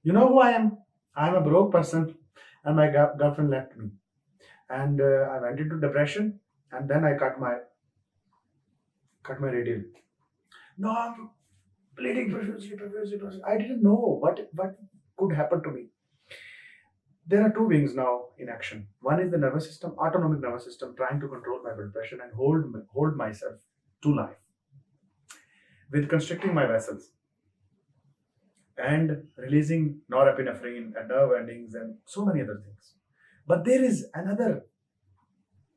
You know who I am? I am a broke person, and my girlfriend left me, and I went into depression, and then I cut my radial. No, I'm bleeding profusely, profusely, profusely. I didn't know what could happen to me. There are two wings now in action. One is the nervous system, autonomic nervous system, trying to control my blood pressure and hold myself to life with constricting my vessels and releasing norepinephrine and nerve endings and so many other things. But there is another,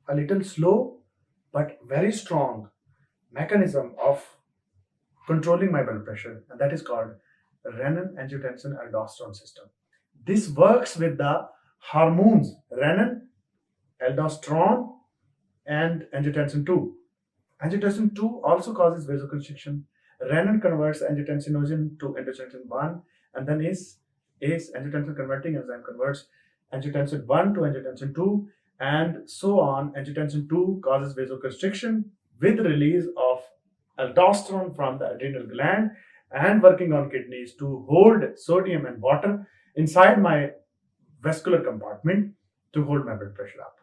a little slow but very strong mechanism of controlling my blood pressure, and that is called renin angiotensin aldosterone system. This works with the hormones renin, aldosterone, and angiotensin 2. Angiotensin 2 also causes vasoconstriction. Renin converts angiotensinogen to angiotensin 1, and then ACE, angiotensin converting enzyme, converts angiotensin 1 to angiotensin 2, and so on. Angiotensin 2 causes vasoconstriction with release of aldosterone from the adrenal gland and working on kidneys to hold sodium and water inside my vascular compartment to hold my blood pressure up.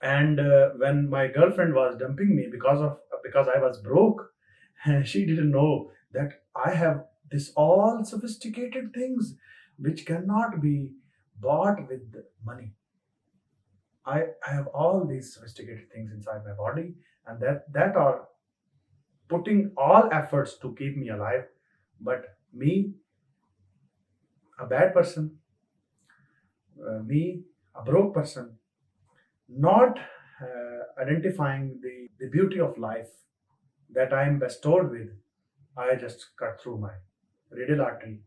And when my girlfriend was dumping me because I was broke, she didn't know that I have this all sophisticated things which cannot be bought with money. I have all these sophisticated things inside my body, and that are putting all efforts to keep me alive. But me, a bad person, me, a broke person, not identifying the beauty of life that I am bestowed with, I just cut through my radial artery,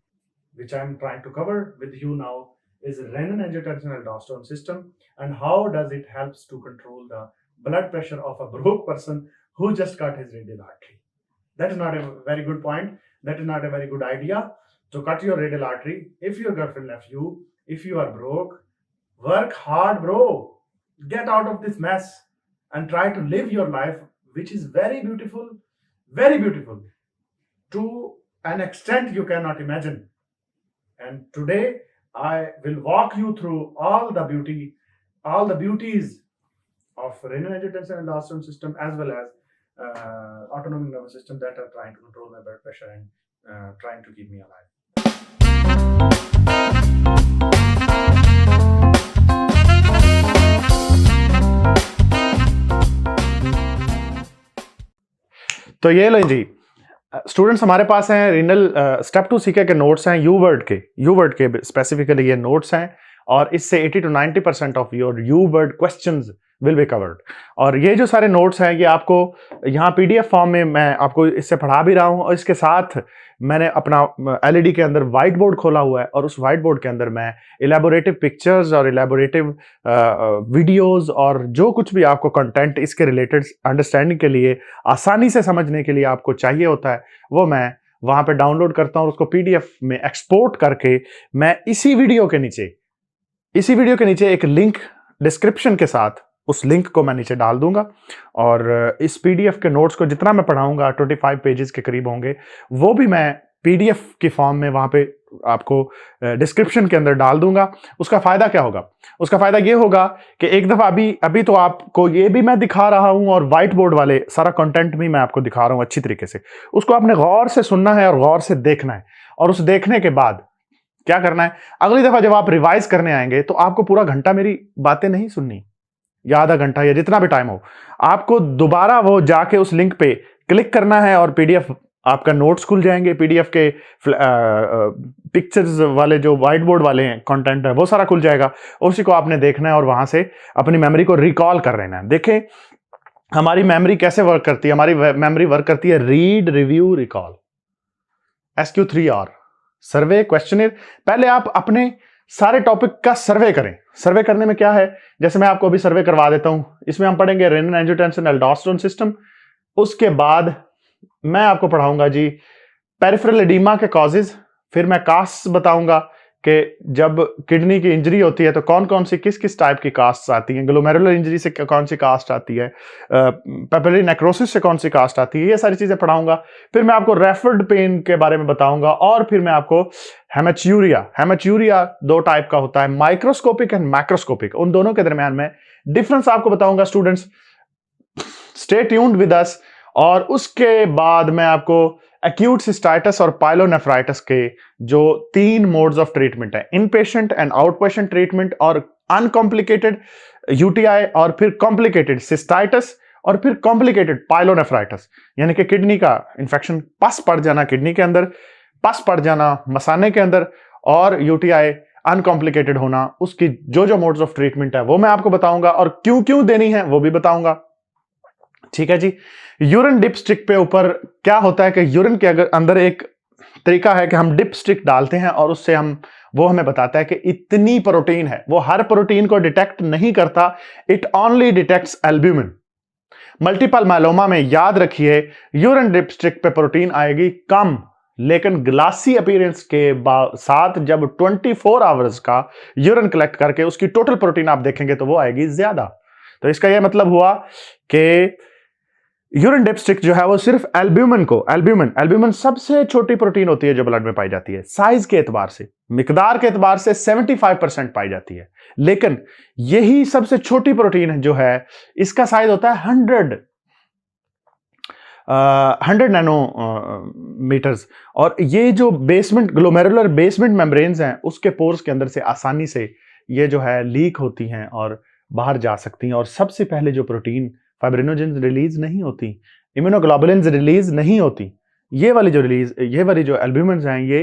which I'm trying to cover with you now, is renin angiotensin aldosterone system, and how does it helps to control the blood pressure of a broke person who just cut his radial artery. That is not a very good point. That is not a very good idea to cut your radial artery. If your girlfriend left you, if you are broke, work hard, bro. Get out of this mess and try to live your life, which is very beautiful to an extent you cannot imagine. And today I will walk you through all the beauties of renin angiotensin aldosterone system, as well as autonomic nervous system, that are trying to control my blood pressure and trying to keep me alive. तो ये लो जी students, हमारे पास हैं renal step 2 C K के notes हैं you word के specifically ये notes हैं, और इससे 80 to 90% of your you word questions will be covered. और ये जो सारे नोट्स हैं ये आपको यहाँ पीडीएफ फॉर्म में मैं आपको इससे पढ़ा भी रहा हूँ, और इसके साथ मैंने अपना एलईडी के अंदर व्हाइट बोर्ड खोला हुआ है, और उस व्हाइट बोर्ड के अंदर मैं इलेबोरेटिव पिक्चर्स और इलेबोरेटिव वीडियोस और जो कुछ भी आपको कंटेंट इसके रिलेटेड अंडरस्टैंडिंग के लिए, आसानी से समझने के लिए आपको चाहिए होता है, वो मैं वहाँ पे डाउनलोड करता हूँ, और उसको पीडीएफ में एक्सपोर्ट करके मैं इसी वीडियो के नीचे एक लिंक डिस्क्रिप्शन के साथ उस लिंक को मैं नीचे डाल दूंगा, और इस पीडीएफ के नोट्स को जितना मैं पढ़ाऊंगा 25 पेजेस के करीब होंगे, वो भी मैं पीडीएफ की फॉर्म में वहां पे आपको डिस्क्रिप्शन के अंदर डाल दूंगा। उसका फायदा क्या होगा? उसका फायदा ये होगा कि एक दफा अभी तो आपको ये भी मैं दिखा रहा हूं, और व्हाइट बोर्ड वाले सारा कंटेंट भी मैं आपको दिखा रहा हूं अच्छी तरीके से। उसको आपने गौर से सुनना है और गौर से देखना है, और उस देखने के बाद क्या करना है, अगली दफा जब आप रिवाइज करने आएंगे तो आपको पूरा घंटा मेरी बातें नहीं सुननी, या आधा घंटा या जितना भी टाइम हो, आपको दोबारा वो जाके उस लिंक पे क्लिक करना है, और पीडीएफ आपका नोट्स खुल जाएंगे, पीडीएफ के पिक्चर्स वाले जो व्हाइट बोर्ड वाले हैं कंटेंट है वो सारा खुल जाएगा, उसी को आपने देखना है और वहां से अपनी मेमोरी को रिकॉल कर लेना है। देखें हमारी मेमोरी कैसे वर्क करती है। हमारी मेमोरी वर्क करती है रीड, रिव्यू, रिकॉल, SQ3R, सर्वे, क्वेश्चनर। पहले आप अपने सारे टॉपिक का सर्वे करें। सर्वे करने में क्या है, जैसे मैं आपको अभी सर्वे करवा देता हूं, इसमें हम पढ़ेंगे रेनिन एंजियोटेंसिन एल्डोस्टेरोन सिस्टम, उसके बाद मैं आपको पढ़ाऊंगा जी पेरिफेरल एडीमा के कॉजेज, फिर मैं कास्ट बताऊंगा कि जब किडनी की इंजरी होती है तो कौन कौन सी किस किस टाइप की कास्ट आती हैं, ग्लोमेरुलर इंजरी से कौन सी कास्ट आती है, पेपिलरी नेक्रोसिस से कौन सी कास्ट आती है, ये सारी चीजें पढ़ाऊंगा। फिर मैं आपको रेफर्ड पेन के बारे में बताऊंगा, और फिर मैं आपको हेमेच्यूरिया 2 टाइप का होता है, माइक्रोस्कोपिक एंड मैक्रोस्कोपिक, उन दोनों के दरमियान में डिफरेंस आपको बताऊंगा। Students stay tuned with us. और उसके बाद मैं आपको एक्यूट सिस्टाइटिस और पाइलोनेफ्राइटिस के जो 3 मोड्स ऑफ ट्रीटमेंट है, in patient and out patient treatment, और अनकॉम्प्लिकेटेड यूटीआई, और फिर कॉम्प्लिकेटेड सिस्टाइटिस, और फिर कॉम्प्लिकेटेड पाइलोनेफ्राइटिस, यानी कि किडनी का इंफेक्शन, पस पड़ जाना किडनी के अंदर, पस पड़ जाना मसाने के अंदर, और यूटीआई अनकॉम्प्लिकेटेड होना, उसकी जो जो मोड्स ऑफ ट्रीटमेंट है वो मैं आपको बताऊंगा, और क्यों क्यों देनी है वो भी बताऊंगा। ठीक है जी। यूरिन डिप स्टिक पे ऊपर क्या होता है कि यूरिन के अंदर एक तरीका है कि हम डिप स्टिक डालते हैं, और उससे वो हमें बताता है कि इतनी प्रोटीन है। वो हर प्रोटीन को डिटेक्ट नहीं करता, it only detects albumin. Multiple myeloma में याद रखिए यूरिन डिप स्टिक पे प्रोटीन आएगी कम, लेकिन ग्लासी अपीयरेंस के साथ जब 24 आवर्स का यूरिन कलेक्ट करके उसकी टोटल प्रोटीन आप देखेंगे तो वो आएगी ज्यादा। तो इसका यह मतलब हुआ कि यूरिन डिपस्टिक जो है वो सिर्फ एल्ब्यूमिन सबसे छोटी प्रोटीन होती है जो ब्लड में पाई जाती है, साइज के एतबार से, मिकदार के एतबार से 75% पाई जाती है, लेकिन यही सबसे छोटी प्रोटीन जो है इसका साइज होता है 100 नैनोमीटर्स। और ये जो ग्लोमेरुलर बेसमेंट मेम्ब्रेन्स हैं उसके पोर्स के अंदर से आसानी से ये जो है लीक होती हैं और बाहर जा सकती हैं। और सबसे पहले जो प्रोटीन फाइब्रिनोजेंस रिलीज नहीं होती, इम्यूनोग्लोबुलिन्स रिलीज नहीं होती, ये वाली जो एल्ब्यूमिन्स हैं ये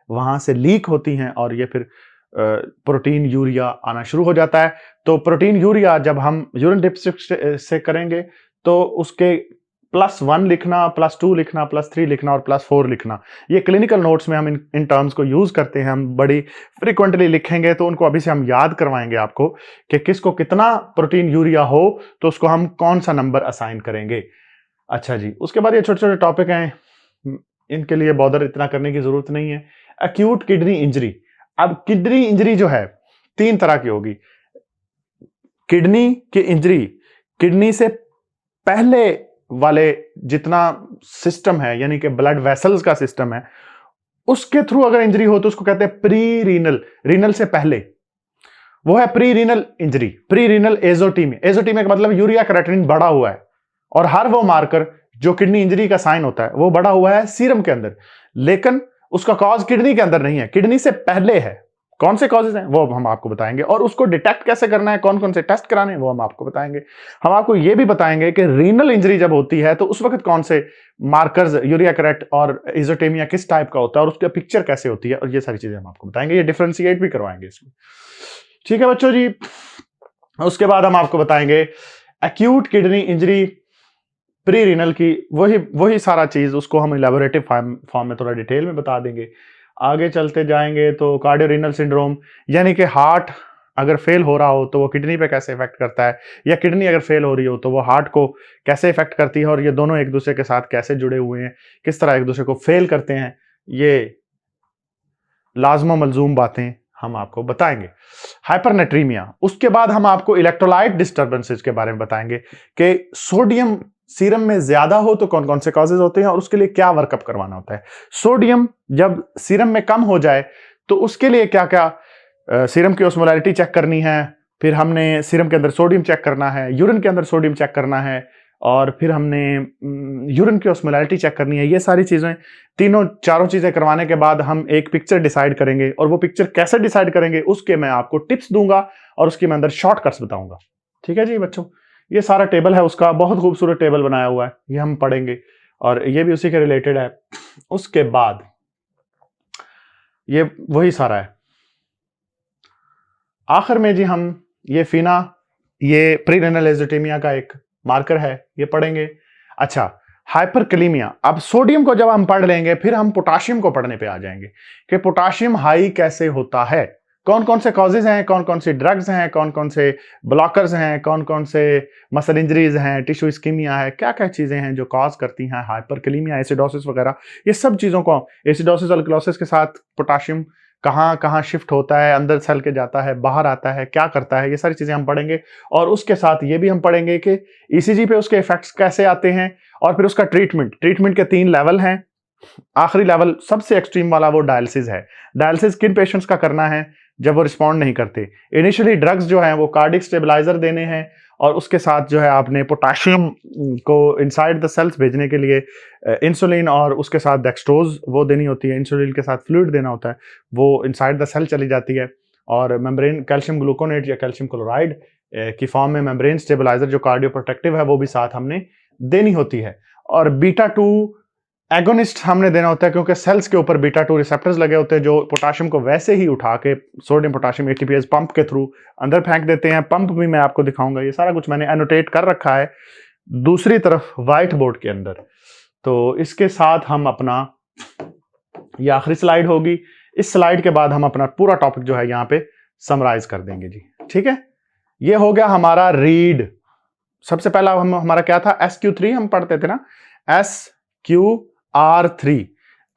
वहां से लीक होती हैं, और ये फिर प्रोटीन यूरिया आना शुरू हो जाता है। तो प्रोटीन यूरिया जब हम यूरिन डिपस्टिक से करेंगे तो उसके +1 लिखना, +2 लिखना, +3 लिखना और +4 लिखना, ये क्लिनिकल नोट्स में हम इन टर्म्स को यूज करते हैं, हम बड़ी फ्रिक्वेंटली लिखेंगे, तो उनको अभी से हम याद करवाएंगे आपको कि किसको कितना प्रोटीन यूरिया हो तो उसको हम कौन सा नंबर असाइन करेंगे। अच्छा जी, उसके बाद ये छोटे छोटे टॉपिक हैं, इनके लिए बॉदर इतना करने की जरूरत नहीं है। एक्यूट किडनी इंजरी, अब किडनी इंजरी जो है 3 तरह की होगी। किडनी की इंजरी, किडनी से पहले वाले जितना सिस्टम है, यानी कि ब्लड वेसल्स का सिस्टम है, उसके थ्रू अगर इंजरी हो तो उसको कहते हैं प्री रीनल, रीनल से पहले, वो है pre renal injury. Pre renal azotaemia का मतलब यूरिया क्रिएटिनिन बढ़ा हुआ है, और हर वो मार्कर जो किडनी इंजरी का साइन होता है वो बढ़ा हुआ है सीरम के अंदर, लेकिन उसका कॉज किडनी के अंदर नहीं है, किडनी से पहले है। कौन से कॉजेज हैं वो हम आपको बताएंगे, और उसको डिटेक्ट कैसे करना है, कौन कौन से टेस्ट कराने हैं वो हम आपको बताएंगे। हम आपको ये भी बताएंगे कि रीनल इंजरी जब होती है तो उस वक्त कौन से मार्कर्स, यूरिया क्रेट और एजोटेमिया किस टाइप का होता है और उसका पिक्चर कैसे होती है, और ये सारी चीजें हम आपको बताएंगे, ये डिफरेंशिएट भी करवाएंगे इसमें। ठीक है बच्चों जी। उसके बाद हम आपको बताएंगे acute kidney injury pre renal की, वही सारा चीज, उसको हम इलेबोरेटिव फॉर्म में थोड़ा डिटेल में बता देंगे। आगे चलते जाएंगे तो कार्डियोरीनल सिंड्रोम, यानी कि हार्ट अगर फेल हो रहा हो तो वो किडनी पे कैसे इफेक्ट करता है, या किडनी अगर फेल हो रही हो तो वो हार्ट को कैसे इफेक्ट करती है, और ये दोनों एक दूसरे के साथ कैसे जुड़े हुए हैं, किस तरह एक दूसरे को फेल करते हैं, ये लाजमा मलजूम बातें हम आपको बताएंगे। हाइपरनेट्रीमिया, उसके बाद हम आपको इलेक्ट्रोलाइट डिस्टर्बेंसेस के बारे में बताएंगे कि सोडियम सीरम में ज्यादा हो तो कौन कौन से कॉजेज होते हैं और उसके लिए क्या वर्कअप करवाना होता है। सोडियम जब सीरम में कम हो जाए तो उसके लिए क्या क्या सीरम की ऑस्मोलैरिटी चेक करनी है, फिर हमने सीरम के अंदर सोडियम चेक करना है, यूरिन के अंदर सोडियम चेक करना है, और फिर हमने यूरिन की ऑस्मोलैरिटी चेक करनी है। ये सारी चीजें, चारों चीजें करवाने के बाद हम एक पिक्चर डिसाइड करेंगे, और वो पिक्चर कैसे डिसाइड करेंगे उसके मैं आपको टिप्स दूंगा और उसकी मैं अंदर शॉर्टकट्स बताऊंगा। ठीक है जी बच्चों, ये सारा टेबल है उसका, बहुत खूबसूरत टेबल बनाया हुआ है, ये हम पढ़ेंगे और ये भी उसी के रिलेटेड है। उसके बाद ये वही सारा है। आखिर में जी हम ये फीना, ये प्रीरेनल एजोटेमिया का एक मार्कर है, ये पढ़ेंगे। अच्छा, हाइपरकैलेमिया, अब सोडियम को जब हम पढ़ लेंगे फिर हम पोटाशियम को पढ़ने पे आ जाएंगे कि पोटाशियम हाई कैसे होता है, कौन कौन से कॉजेज हैं, कौन कौन सी ड्रग्स हैं, कौन कौन से ब्लॉकर्स हैं, कौन कौन से मसल इंजरीज हैं, टिश्यू इस्कीमिया है, क्या क्या चीजें हैं जो कॉज करती हैं हाइपरकैलेमिया, एसिडोसिस वगैरह। ये सब चीजों को, एसिडोसिस अल्कलोसिस के साथ पोटाशियम कहाँ कहाँ शिफ्ट होता है, अंदर सेल के जाता है, बाहर आता है, क्या करता है, ये सारी चीजें हम पढ़ेंगे। और उसके साथ ये भी हम पढ़ेंगे कि ईसीजी पे उसके इफेक्ट्स कैसे आते हैं, और फिर उसका ट्रीटमेंट के 3 लेवल हैं। आखिरी लेवल सबसे एक्सट्रीम वाला वो डायलिसिस है। डायलिसिस किन पेशेंट्स का करना है जब वो रिस्पॉन्ड नहीं करते। इनिशियली ड्रग्स जो है वो कार्डिक स्टेबलाइजर देने हैं, और उसके साथ जो है आपने पोटाशियम को इनसाइड द सेल्स भेजने के लिए इंसुलिन, और उसके साथ डेक्सट्रोज वो देनी होती है, इंसुलिन के साथ फ्लूइड देना होता है, वो इनसाइड द सेल चली जाती है। और मेम्ब्रेन कैल्शियम ग्लूकोनेट या कैल्शियम क्लोराइड की फॉर्म में मेम्ब्रेन स्टेबलाइजर जो कार्डियो प्रोटेक्टिव है वो भी साथ हमने देनी होती है। और बीटा 2 एगोनिस्ट हमने देना होता है, क्योंकि सेल्स के ऊपर बीटा 2 रिसेप्टर्स लगे होते हैं जो पोटाशियम को वैसे ही उठा के सोडियम पोटाशियम एटीपीएस पंप के थ्रू अंदर फेंक देते हैं। पंप भी मैं आपको दिखाऊंगा, ये सारा कुछ मैंने एनोटेट कर रखा है दूसरी तरफ व्हाइट बोर्ड के अंदर। तो इसके साथ हम अपना, ये आखिरी स्लाइड होगी, इस स्लाइड के बाद हम अपना पूरा टॉपिक जो है यहाँ पे समराइज कर देंगे जी। ठीक है, ये हो गया हमारा रीड। सबसे पहला हमारा क्या था, SQ3 हम पढ़ते थे ना, SQR3।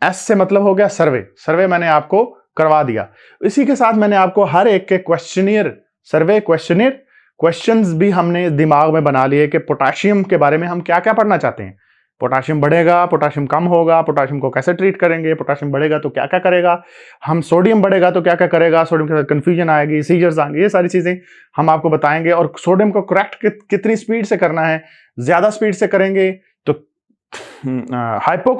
एस से मतलब हो गया सर्वे मैंने आपको करवा दिया। इसी के साथ मैंने आपको हर एक के सर्वे क्वेश्चनियर क्वेश्चंस भी हमने दिमाग में बना लिए कि पोटाशियम के बारे में हम क्या क्या पढ़ना चाहते हैं। पोटाशियम बढ़ेगा, पोटाशियम कम होगा, पोटाशियम को कैसे ट्रीट करेंगे, पोटाशियम बढ़ेगा तो क्या क्या करेगा, हम सोडियम बढ़ेगा तो क्या क्या करेगा, सोडियम के साथ कंफ्यूजन आएगी, सीजर्स आएंगे, ये सारी चीजें हम आपको बताएंगे। और सोडियम को करेक्ट कितनी स्पीड से करना है, ज्यादा स्पीड से करेंगे तो हाइपो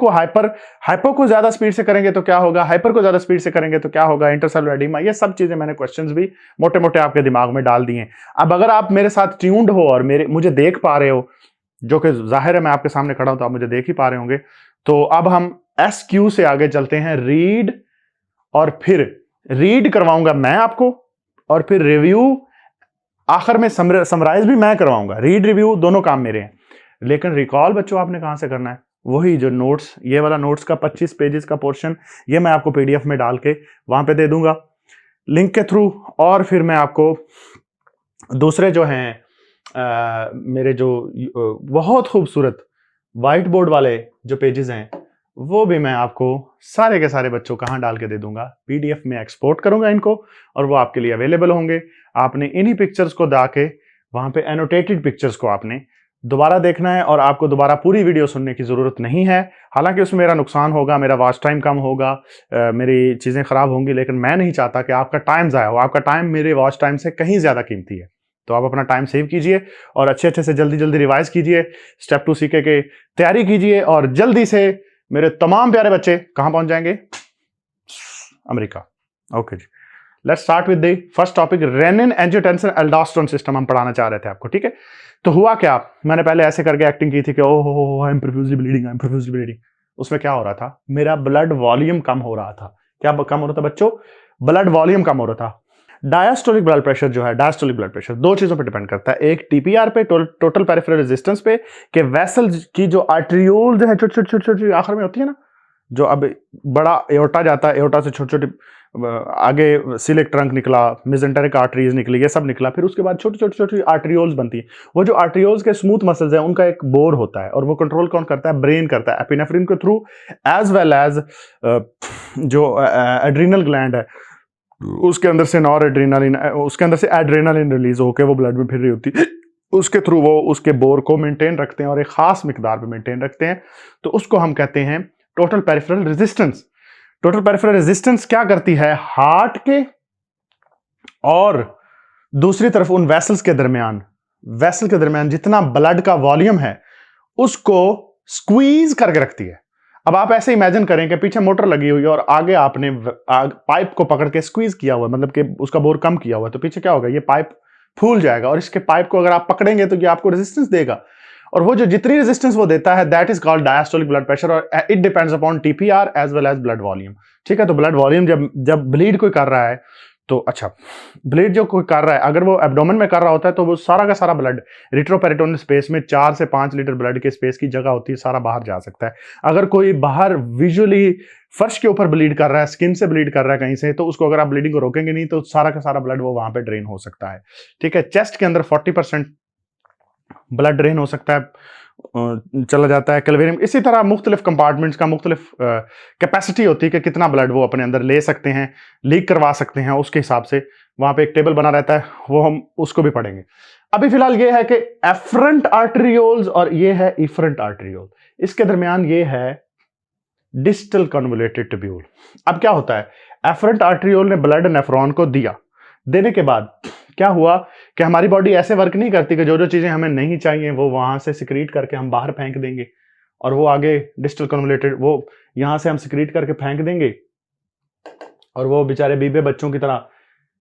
को ज्यादा स्पीड से करेंगे तो क्या होगा, हाइपर को ज्यादा स्पीड से करेंगे तो क्या होगा, इंटरसेलुलर एडिमा, ये सब चीजें मैंने क्वेश्चंस भी मोटे मोटे आपके दिमाग में डाल दिए। अब अगर आप मेरे साथ ट्यून्ड हो और मुझे देख पा रहे हो, जो कि जाहिर है मैं आपके सामने खड़ा हूं तो आप मुझे देख ही पा रहे होंगे, तो अब हम SQ से आगे चलते हैं रीड, और फिर रीड करवाऊंगा मैं आपको, और फिर रिव्यू आखिर में समराइज भी मैं करवाऊंगा। रीड रिव्यू दोनों काम मेरे हैं, लेकिन रिकॉल बच्चों आपने कहां से करना है, वही जो नोट्स, ये वाला नोट्स का 25 पेजेस का पोर्शन, ये मैं आपको PDF में डाल के वहां पे दे दूंगा लिंक के थ्रू। और फिर मैं आपको दूसरे जो हैं मेरे जो बहुत खूबसूरत वाइट बोर्ड वाले जो पेजेस हैं वो भी मैं आपको सारे के सारे बच्चों कहाँ डाल के दे दूंगा, PDF में एक्सपोर्ट करूंगा इनको, और वो आपके लिए अवेलेबल होंगे। आपने इन्हीं पिक्चर्स को के वहां पे एनोटेटेड पिक्चर्स को आपने दोबारा देखना है, और आपको दोबारा पूरी वीडियो सुनने की जरूरत नहीं है। हालांकि उसमें मेरा नुकसान होगा, मेरा वॉच टाइम कम होगा, मेरी चीजें खराब होंगी, लेकिन मैं नहीं चाहता कि आपका टाइम ज़ाया हो। आपका टाइम मेरे वॉच टाइम से कहीं ज्यादा कीमती है, तो आप अपना टाइम सेव कीजिए और अच्छे से जल्दी जल्दी रिवाइज कीजिए, स्टेप 2 सीके के तैयारी कीजिए, और जल्दी से मेरे तमाम प्यारे बच्चे कहां पहुंच जाएंगे, America. Okay ji, let's start with the first topic, renin angiotensin aldosterone system हम पढ़ाना चाह रहे थे आपको। ठीक है, तो हुआ क्या, मैंने पहले ऐसे करके एक्टिंग की थी कि ओह आई एम प्रोफ्यूजली ब्लीडिंग। उसमें क्या हो रहा था, मेरा ब्लड वॉल्यूम कम हो रहा था। क्या कम हो रहा था बच्चों, ब्लड वॉल्यूम कम हो रहा था। डायस्टोलिक ब्लड प्रेशर जो है, डायस्टोलिक ब्लड प्रेशर दो चीजों पर डिपेंड करता है, एक TPR पे, टोटल पेरिफेरल रेजिस्टेंस पे, कि वेसल की जो आर्टरियोल्स है छोटी आखिर में होती है ना, जो अब बड़ा एओर्टा जाता है, एओर्टा से छोटे छोटे आगे सिलिक ट्रंक निकला, मेसेंटेरिक आर्टरीज निकली, ये सब निकला, फिर उसके बाद छोटी छोटी आर्टरियोल्स बनती है। वो जो आर्टरियोल्स के स्मूथ मसल्स हैं उनका एक बोर होता है, और वो कंट्रोल कौन करता है, ब्रेन करता है, एपिनेफ्रिन के थ्रू, एज वेल एज जो एड्रीनल ग्लैंड है उसके अंदर से नॉरएड्रेनालिन, उसके अंदर से एड्रेनालिन रिलीज होकर वो ब्लड में फिर रही होती है, उसके थ्रू वो उसके बोर को मेंटेन रखते हैं और एक खास मिकदार पे मेंटेन रखते हैं। तो उसको हम कहते हैं total peripheral resistance. Total peripheral resistance क्या करती है, हार्ट के और दूसरी तरफ उन वेसल्स के दरमियान जितना ब्लड का वॉल्यूम है उसको स्क्वीज करके रखती है। अब आप ऐसे इमेजिन करें कि पीछे मोटर लगी हुई है और आगे आपने पाइप को पकड़ के स्क्वीज किया हुआ है, मतलब कि उसका बोर कम किया हुआ है, तो पीछे क्या होगा, ये पाइप फूल जाएगा, और इसके पाइप को अगर आप पकड़ेंगे तो ये आपको रेजिस्टेंस देगा, और वो जो जितनी रेजिस्टेंस वो देता है that is called diastolic blood pressure, और it depends upon TPR as well as blood volume. ठीक है, तो ब्लड वॉल्यूम जब ब्लीड कोई कर रहा है तो अच्छा, ब्लीड जो कोई कर रहा है अगर वो एब्डोमेन में कर रहा होता है तो वो सारा का सारा ब्लड रिट्रोपेरिटोनियल स्पेस में 4 से 5 लीटर ब्लड के स्पेस की जगह होती है, सारा बाहर जा सकता है। अगर कोई बाहर विजुअली फर्श के ऊपर ब्लीड कर रहा है, स्किन से ब्लीड कर रहा है कहीं से, तो उसको अगर आप ब्लीडिंग को रोकेंगे नहीं तो सारा का सारा ब्लड वो वहां पे ड्रेन हो सकता है। ठीक है, चेस्ट के अंदर 40% ब्लड ड्रेन हो सकता है, चला जाता है, कैल्वेरियम, इसी तरह मुख्तलिफ कंपार्टमेंट्स का मुख्तलिफ कैपेसिटी होती है कि कितना ब्लड वो अपने अंदर ले सकते हैं, लीक करवा सकते हैं, उसके हिसाब से वहाँ पे एक टेबल बना रहता है, वो हम उसको भी पढ़ेंगे। अभी फिलहाल ये है कि एफरेंट आर्टरियोल्स और ये है इफरेंट आर्टरियोल, इसके दरमियान ये है डिस्टल कन्वोल्यूटेड ट्यूब्यूल। अब क्या होता है, एफरेंट आर्टरियोल ने ब्लड नेफ्रॉन को दिया, देने के बाद क्या हुआ कि हमारी बॉडी ऐसे वर्क नहीं करती कि जो जो चीजें हमें नहीं चाहिए वो वहां से सिक्रीट करके हम बाहर फेंक देंगे और वो आगे डिस्टल कन्वोल्यूटेड, वो यहां से हम सिक्रीट करके फेंक देंगे और वो बेचारे बीबे बच्चों की तरह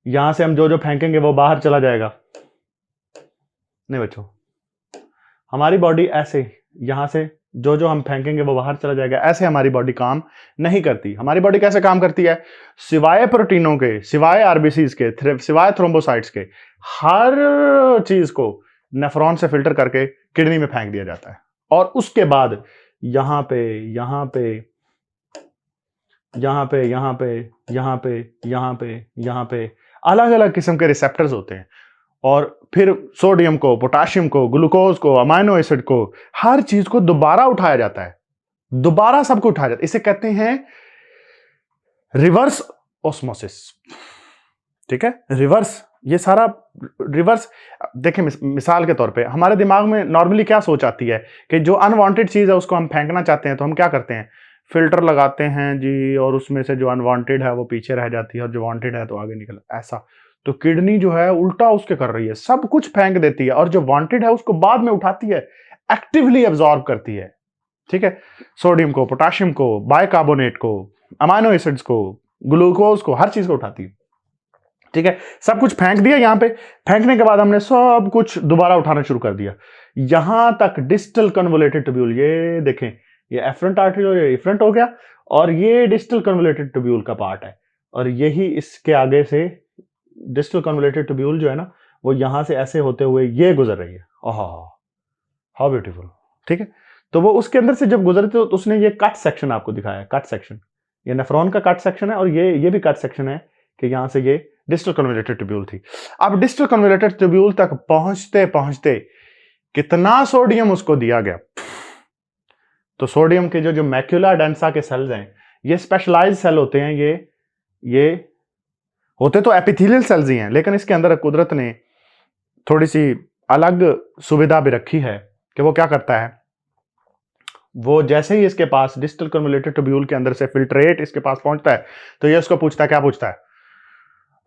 यहां से हम जो जो फेंकेंगे वो बाहर चला जाएगा। नहीं बच्चों, हमारी बॉडी ऐसे यहां से जो जो हम फेंकेंगे वो बाहर चला जाएगा, ऐसे हमारी बॉडी काम नहीं करती। हमारी बॉडी कैसे काम करती है, सिवाय प्रोटीनों के, सिवाय आरबीसीज के, सिवाय थ्रोम्बोसाइट्स के, हर चीज को नेफ्रॉन से फिल्टर करके किडनी में फेंक दिया जाता है और उसके बाद यहां पे यहां पे यहां पे यहां पे यहां पे यहां पे यहां पे अलग अलग किस्म के रिसेप्टर्स होते हैं और फिर सोडियम को, पोटाशियम को, ग्लूकोज को, अमाइनो एसिड को, हर चीज को दोबारा उठाया जाता है, दोबारा सबको उठाया जाता है। इसे कहते हैं रिवर्स ऑस्मोसिस। ठीक है, रिवर्स, ये सारा रिवर्स। देखें मिसाल के तौर पे हमारे दिमाग में नॉर्मली क्या सोच आती है कि जो अनवांटेड चीज है उसको हम फेंकना चाहते हैं तो हम क्या करते हैं, फिल्टर लगाते हैं जी, और उसमें से जो अनवांटेड है वो पीछे रह जाती है और जो वांटेड है तो आगे निकल, ऐसा। तो किडनी जो है उल्टा उसके कर रही है, सब कुछ फेंक देती है और जो वांटेड है उसको बाद में उठाती है, एक्टिवली एब्जॉर्ब करती है। ठीक है, सोडियम को, पोटाशियम को, बाइकार्बोनेट को, अमाइनो एसिड्स को, ग्लूकोज को, हर चीज को उठाती है। ठीक है, सब कुछ फेंक दिया, यहां पे फेंकने के बाद हमने सब कुछ दोबारा उठाना शुरू कर दिया, यहां तक डिस्टल कन्वोल्यूटेड ट्यूब्यूल। ये देखें, ये एफरेंट आर्टरियोल, ये इफरेंट हो गया और ये डिस्टल कन्वोल्यूटेड ट्यूब्यूल का पार्ट है और यही इसके आगे से डिस्टल कन्वोल्यूटेड ट्यूब्यूल जो है ना वो यहां से ऐसे होते हुए ये गुजर रही है। Oh how beautiful. ठीक है, तो वो उसके अंदर से जब गुजरते तो उसने ये कट सेक्शन आपको दिखाया, कट सेक्शन, ये नेफ्रॉन का कट सेक्शन है और ये भी कट सेक्शन है कि यहां से ये डिस्टल कन्वोल्यूटेड ट्यूब्यूल थी। अब डिस्टल कन्वोल्यूटेड ट्यूब्यूल तक पहुंचते पहुंचते कितना सोडियम उसको दिया गया। तो सोडियम के जो मैक्यूला डेंसा के सेल्स हैं, ये स्पेशलाइज्ड सेल होते हैं, ये होते तो एपिथेलियल सेल्स ही हैं, लेकिन इसके अंदर कुदरत ने थोड़ी सी अलग सुविधा भी रखी है कि वो क्या करता है, वो जैसे ही इसके पास डिस्टल कन्वोल्यूटेड ट्यूब्यूल के अंदर से फिल्ट्रेट इसके पास पहुंचता है तो ये उसको पूछता है, क्या पूछता है,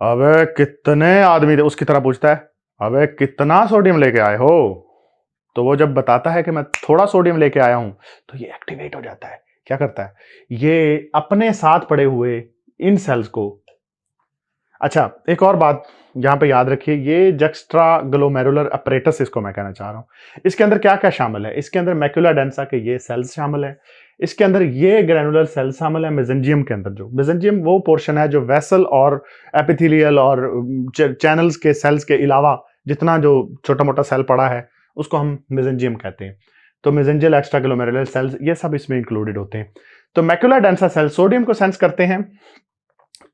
अबे कितने आदमी थे, उसकी तरह पूछता है, अबे कितना सोडियम लेके आए हो। तो वो जब बताता है कि मैं थोड़ा सोडियम लेके आया हूं तो ये एक्टिवेट हो जाता है, क्या करता है, ये अपने साथ पड़े हुए इन सेल्स को। अच्छा, एक और बात यहां पे याद रखिए, ये जक्स्ट्राग्लोमेरुलर अपरेटस इसको मैं कहना चाह रहा हूं। इसके अंदर क्या क्या शामिल है, इसके अंदर मैक्यूला डेंसा के ये सेल्स शामिल है, इसके अंदर ये ग्रैनुलर सेल्स शामिल है, मेसेंजियम के अंदर, जो मेसेंजियम वो पोर्शन है जो वेसल और एपिथेलियल और चैनल्स के सेल्स के अलावा जितना जो छोटा मोटा सेल पड़ा है उसको हम मेसेंजियम कहते हैं। तो मेसेंजियल एक्स्ट्राग्लोमेरुलर सेल्स ये सब इसमें इंक्लूडेड होते हैं। तो मैक्यूला डेंसा सेल सोडियम को सेंस करते हैं,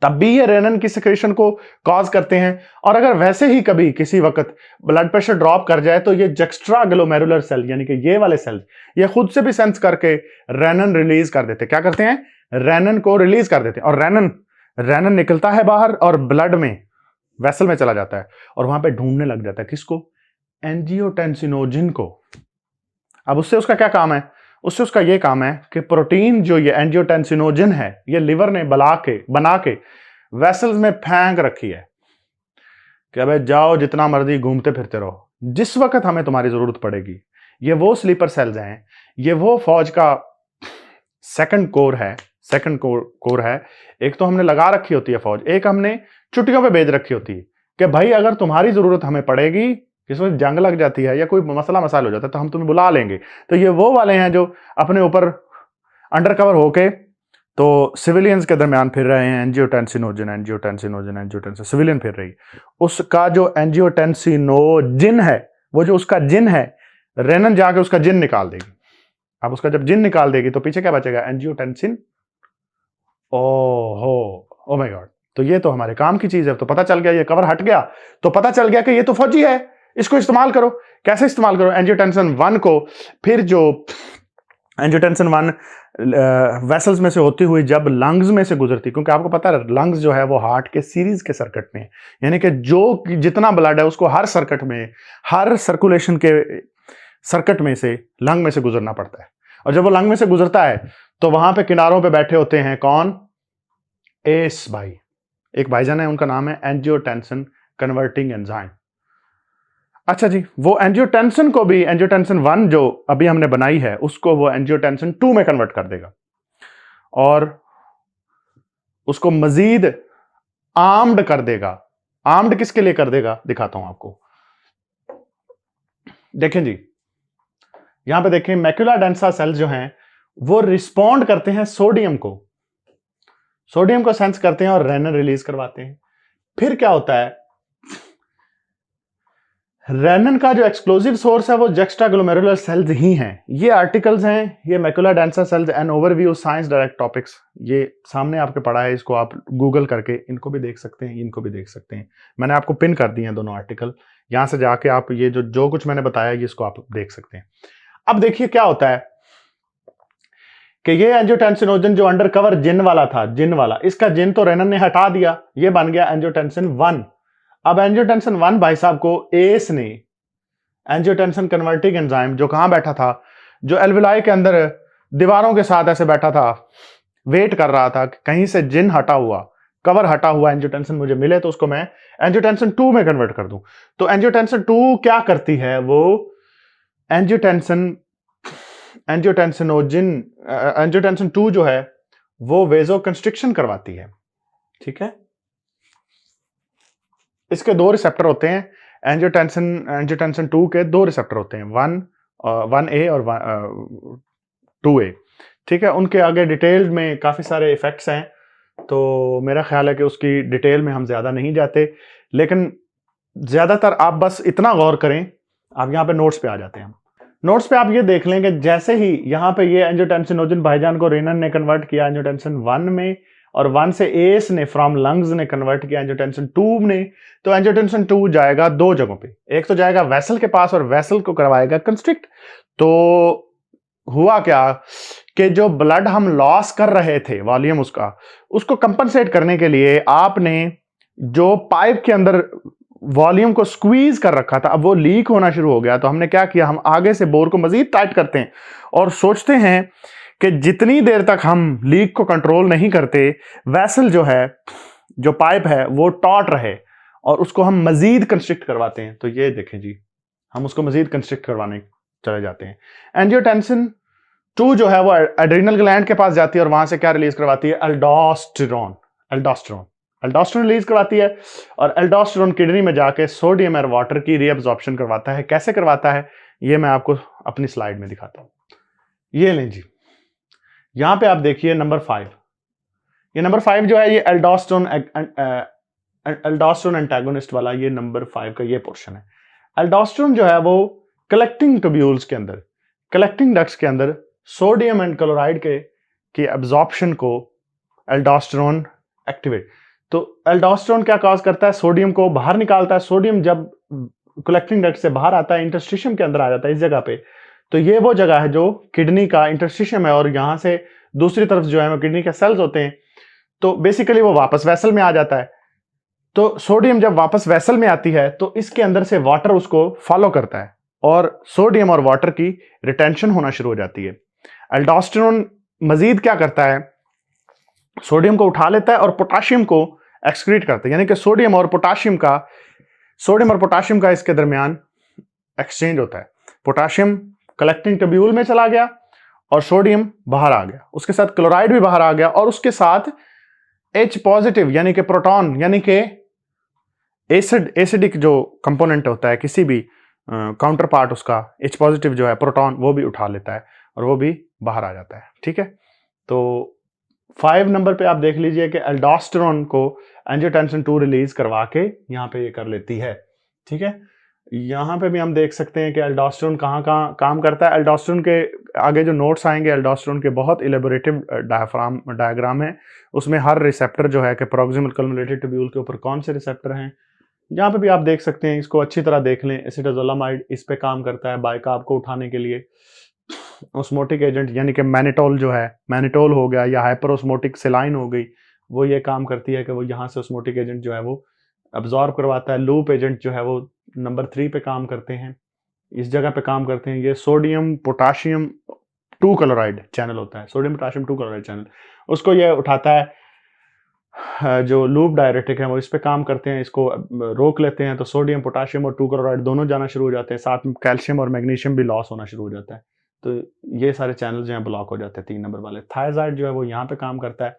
तब भी ये रेनन की सिक्रेशन को कॉज करते हैं, और अगर वैसे ही कभी किसी वक्त ब्लड प्रेशर ड्रॉप कर जाए तो ये जक्स्ट्राग्लोमेरुलर सेल यानी कि ये वाले सेल ये खुद से भी सेंस करके रेनन रिलीज कर देते हैं। क्या करते हैं, रेनन को रिलीज कर देते हैं और रेनन निकलता है बाहर और ब्लड में वेसल में चला जाता है और वहां पे ढूंढने लग जाता है किसको, एंजियोटेंसिनोजिन को। अब उससे उसका क्या काम है, उससे उसका ये काम है कि प्रोटीन जो ये एंजियोटेंसिनोजिन है ये लिवर ने बना के वेसल्स में फेंक रखी है कि अबे जाओ जितना मर्जी घूमते फिरते रहो, जिस वक्त हमें तुम्हारी जरूरत पड़ेगी। ये वो स्लीपर सेल्स हैं, ये वो फौज का सेकंड कोर है। एक तो हमने लगा रखी होती है फौज, एक हमने छुट्टियों पे भेज रखी होती है कि भाई अगर तुम्हारी जरूरत हमें पड़ेगी, किसी वक्त जंग लग जाती है या कोई मसला मसाइल हो जाता है तो हम तुम्हें बुला लेंगे। तो ये वो वाले हैं जो अपने ऊपर अंडर कवर होके तो सिविलियंस के दरमियान फिर रहे हैं, एंजियोटेंसिनोजिन सिविलियन फिर रही, उसका जो एंजियोटेंसिनोजिन है वो जो उसका जिन है, रेनन जाके उसका जिन निकाल देगी। अब उसका जब जिन निकाल देगी तो पीछे क्या बचेगा, एंजियोटेंसिन। ओ माय गॉड, तो ये तो हमारे काम की चीज है। तो पता चल गया, ये कवर हट गया तो पता चल गया कि ये तो फौजी है, इसको इस्तेमाल करो। कैसे इस्तेमाल करो? एंजियोटेंसिन 1 को, फिर जो एंजियोटेंसिन 1 वेसल्स में से होती हुई जब लंग्स में से गुजरती, क्योंकि आपको पता है लंग्स जो है वो हार्ट के सीरीज के सर्किट में है, यानी कि जो जितना ब्लड है उसको हर सर्किट में, हर सर्कुलेशन के सर्किट में से लंग में से गुजरना पड़ता है। और जब वो लंग में से गुजरता है तो वहां पे किनारों पे बैठे होते हैं कौन? एस भाई, एक भाईजान है, उनका नाम है एंजियोटेंसिन कन्वर्टिंग एंजाइम। अच्छा जी, वो एंजियोटेंसिन को भी, एंजियोटेंसिन 1 जो अभी हमने बनाई है उसको वो एंजियोटेंसिन 2 में कन्वर्ट कर देगा और उसको मजीद आर्म्ड कर देगा। आर्म्ड किसके लिए कर देगा? दिखाता हूं आपको। देखें जी, यहां पे देखें मैक्युला डेंसा सेल्स जो हैं वो रिस्पॉन्ड करते हैं सोडियम को, सोडियम को सेंस करते हैं और रेनन रिलीज करवाते हैं। फिर क्या होता है, रेनन का जो एक्सप्लोजिव सोर्स है वो जुक्स्टाग्लोमेरुलर सेल्स ही हैं। ये आर्टिकल्स हैं, ये macula densa cells an overview science direct topics, ये सामने आपके पढ़ा है, इसको आप गूगल करके इनको भी देख सकते हैं, इनको भी देख सकते हैं। मैंने आपको पिन कर दिए हैं दोनों आर्टिकल, यहां से जाके आप ये जो कुछ मैंने बताया ये इसको आप देख सकते हैं। अब देखिए क्या होता है कि ये एंजियोटेंसिनोजन जो अंडर कवर जिन वाला था, जिन वाला, इसका जिन तो रेनन ने हटा दिया, ये बन गया एंजियोटेंसिन 1। अब एंजियोटेंसिन 1 भाई साहब को एस ने, एंजियोटेंसिन कन्वर्टिंग एंजाइम जो कहां बैठा था, जो एल्विलाई के अंदर दीवारों के साथ ऐसे बैठा था, वेट कर रहा था कि कहीं से जिन हटा हुआ, कवर हटा हुआ एंजियोटेंसिन मुझे मिले तो उसको मैं एंजियोटेंसिन 2 में कन्वर्ट कर दूं। तो एंजियोटेंसिन 2 क्या करती है, वो एंजियोटेंसिन 2 जो है वो वेजो कंस्ट्रिक्शन करवाती है। ठीक है, इसके 2 रिसेप्टर होते हैं, एंजियोटेंसिन 2 के 2 रिसेप्टर होते हैं, 1A और 2A। ठीक है, उनके आगे डिटेल में काफी सारे इफेक्ट्स हैं, तो मेरा ख्याल है कि उसकी डिटेल में हम ज्यादा नहीं जाते, लेकिन ज्यादातर आप बस इतना गौर करें, आप यहाँ पे नोट्स पे आ जाते हैं। नोट्स पे आप ये देख लें कि जैसे ही यहाँ पे ये एंजियोटेंसिनोजन भाईजान को रेनन ने कन्वर्ट किया एंजियोटेंसिन 1 में, और 1 से एस ने फ्रॉम लंग्स ने कन्वर्ट किया एंजियोटेंसिन 2 ने, तो एंजियोटेंसिन 2 जाएगा 2 जगहों पे। एक तो जाएगा वेसल के पास और वेसल को करवाएगा कंस्ट्रिक्ट। तो हुआ क्या कि जो ब्लड हम लॉस कर रहे थे वॉल्यूम उसका, उसको कंपनसेट करने के लिए आपने जो पाइप के अंदर वॉल्यूम को स्क्वीज कर रखा था, अब वो लीक होना शुरू हो गया। तो हमने क्या किया, हम आगे से बोर को मजीद टाइट करते हैं और सोचते हैं कि जितनी देर तक हम लीक को कंट्रोल नहीं करते, वेसल जो है, जो पाइप है वो टॉट रहे, और उसको हम मजीद कंस्ट्रिक्ट करवाते हैं। तो ये देखें जी, हम उसको मजीद कंस्ट्रिक्ट करवाने चले जाते हैं। एंजियोटेंसिन 2 जो है वो एड्रीनल ग्लैंड के पास जाती है और वहां से क्या रिलीज करवाती है, एल्डोस्टेरोन रिलीज करवाती है, और एल्डोस्टेरोन किडनी में जाके सोडियम और वाटर की रीअब्जॉर्प्शन करवाता है। कैसे करवाता है ये मैं आपको अपनी स्लाइड में दिखाता हूं। ये लें जी, यहां पे आप देखिए नंबर 5, ये नंबर 5 जो है ये एल्डोस्टेरोन एंटागोनिस्ट वाला, ये नंबर 5 का ये पोर्शन है। एल्डोस्टेरोन जो है वो कलेक्टिंग ट्यूब्यूल्स के अंदर, कलेक्टिंग डक्ट्स के अंदर सोडियम एंड क्लोराइड के एब्जॉर्प्शन को एल्डोस्टेरोन एक्टिवेट। तो एल्डोस्टेरोन क्या कॉज करता है, सोडियम को बाहर निकालता है। सोडियम जब कलेक्टिंग डक्ट से बाहर आता है, इंटरस्टिशियम के अंदर आ जाता है इस जगह पे, तो ये वो जगह है जो किडनी का इंटरस्टिशियम है, और यहां से दूसरी तरफ जो है किडनी के सेल्स होते हैं। तो बेसिकली वो वापस वेसल में आ जाता है। तो सोडियम जब वापस वेसल में आती है तो इसके अंदर से वाटर उसको फॉलो करता है, और सोडियम और वाटर की रिटेंशन होना शुरू हो जाती है। एल्डोस्टेरोन मजीद क्या करता है, सोडियम को उठा लेता है और पोटाशियम को एक्सक्रीट करता है, यानी कि सोडियम और पोटाशियम का इसके दरमियान एक्सचेंज होता है। पोटाशियम कलेक्टिंग ट्यूब्यूल में चला गया और सोडियम बाहर आ गया, उसके साथ क्लोराइड भी बाहर आ गया, और उसके साथ H पॉजिटिव यानी कि प्रोटॉन, यानी कि एसिडिक जो कंपोनेंट होता है किसी भी काउंटर पार्ट, उसका H पॉजिटिव जो है प्रोटॉन, वो भी उठा लेता है और वो भी बाहर आ जाता है। ठीक है, तो 5 नंबर पे आप देख लीजिए कि एल्डोस्टेरोन को एंजियोटेंसिन 2 रिलीज करवा के यहाँ पे ये कर लेती है। ठीक है, यहाँ पे भी हम देख सकते हैं कि एल्डोस्टेरोन कहाँ काम करता है। एल्डोस्टेरोन के आगे जो नोट्स आएंगे, एल्डोस्टेरोन के बहुत इलेबोरेटिव डायग्राम है, उसमें हर रिसेप्टर जो है कि प्रोक्सिमल कल्मुलेटेड ट्यूब्यूल के ऊपर कौन से रिसेप्टर हैं, यहाँ पे भी आप देख सकते हैं, इसको अच्छी तरह देख लें। एसिटाजोलामाइड इस पे काम करता है बाइकार्ब को उठाने के लिए। ऑस्मोटिक एजेंट यानी कि मैनिटोल जो है, मैनिटोल हो गया या हाइपर ऑस्मोटिक सेलाइन हो गई, वो ये काम करती है कि वो यहाँ से ऑस्मोटिक एजेंट जो है वो अब्जॉर्ब करवाता है। लूप एजेंट जो है वो नंबर 3 पे काम करते हैं, इस जगह पे काम करते हैं। ये सोडियम पोटाशियम 2 क्लोराइड चैनल होता है, सोडियम पोटाशियम 2 क्लोराइड चैनल, उसको ये उठाता है। जो लूप डायरेटिक है वो इस पे काम करते हैं, इसको रोक लेते हैं, तो सोडियम पोटाशियम और 2 क्लोराइड दोनों जाना शुरू हो जाते हैं, साथ में कैल्शियम और मैग्नीशियम भी लॉस होना शुरू हो जाता है। तो ये सारे चैनल जो हैं ब्लॉक हो जाते हैं 3 नंबर वाले। थायजाइड जो है वो यहाँ पे काम करता है,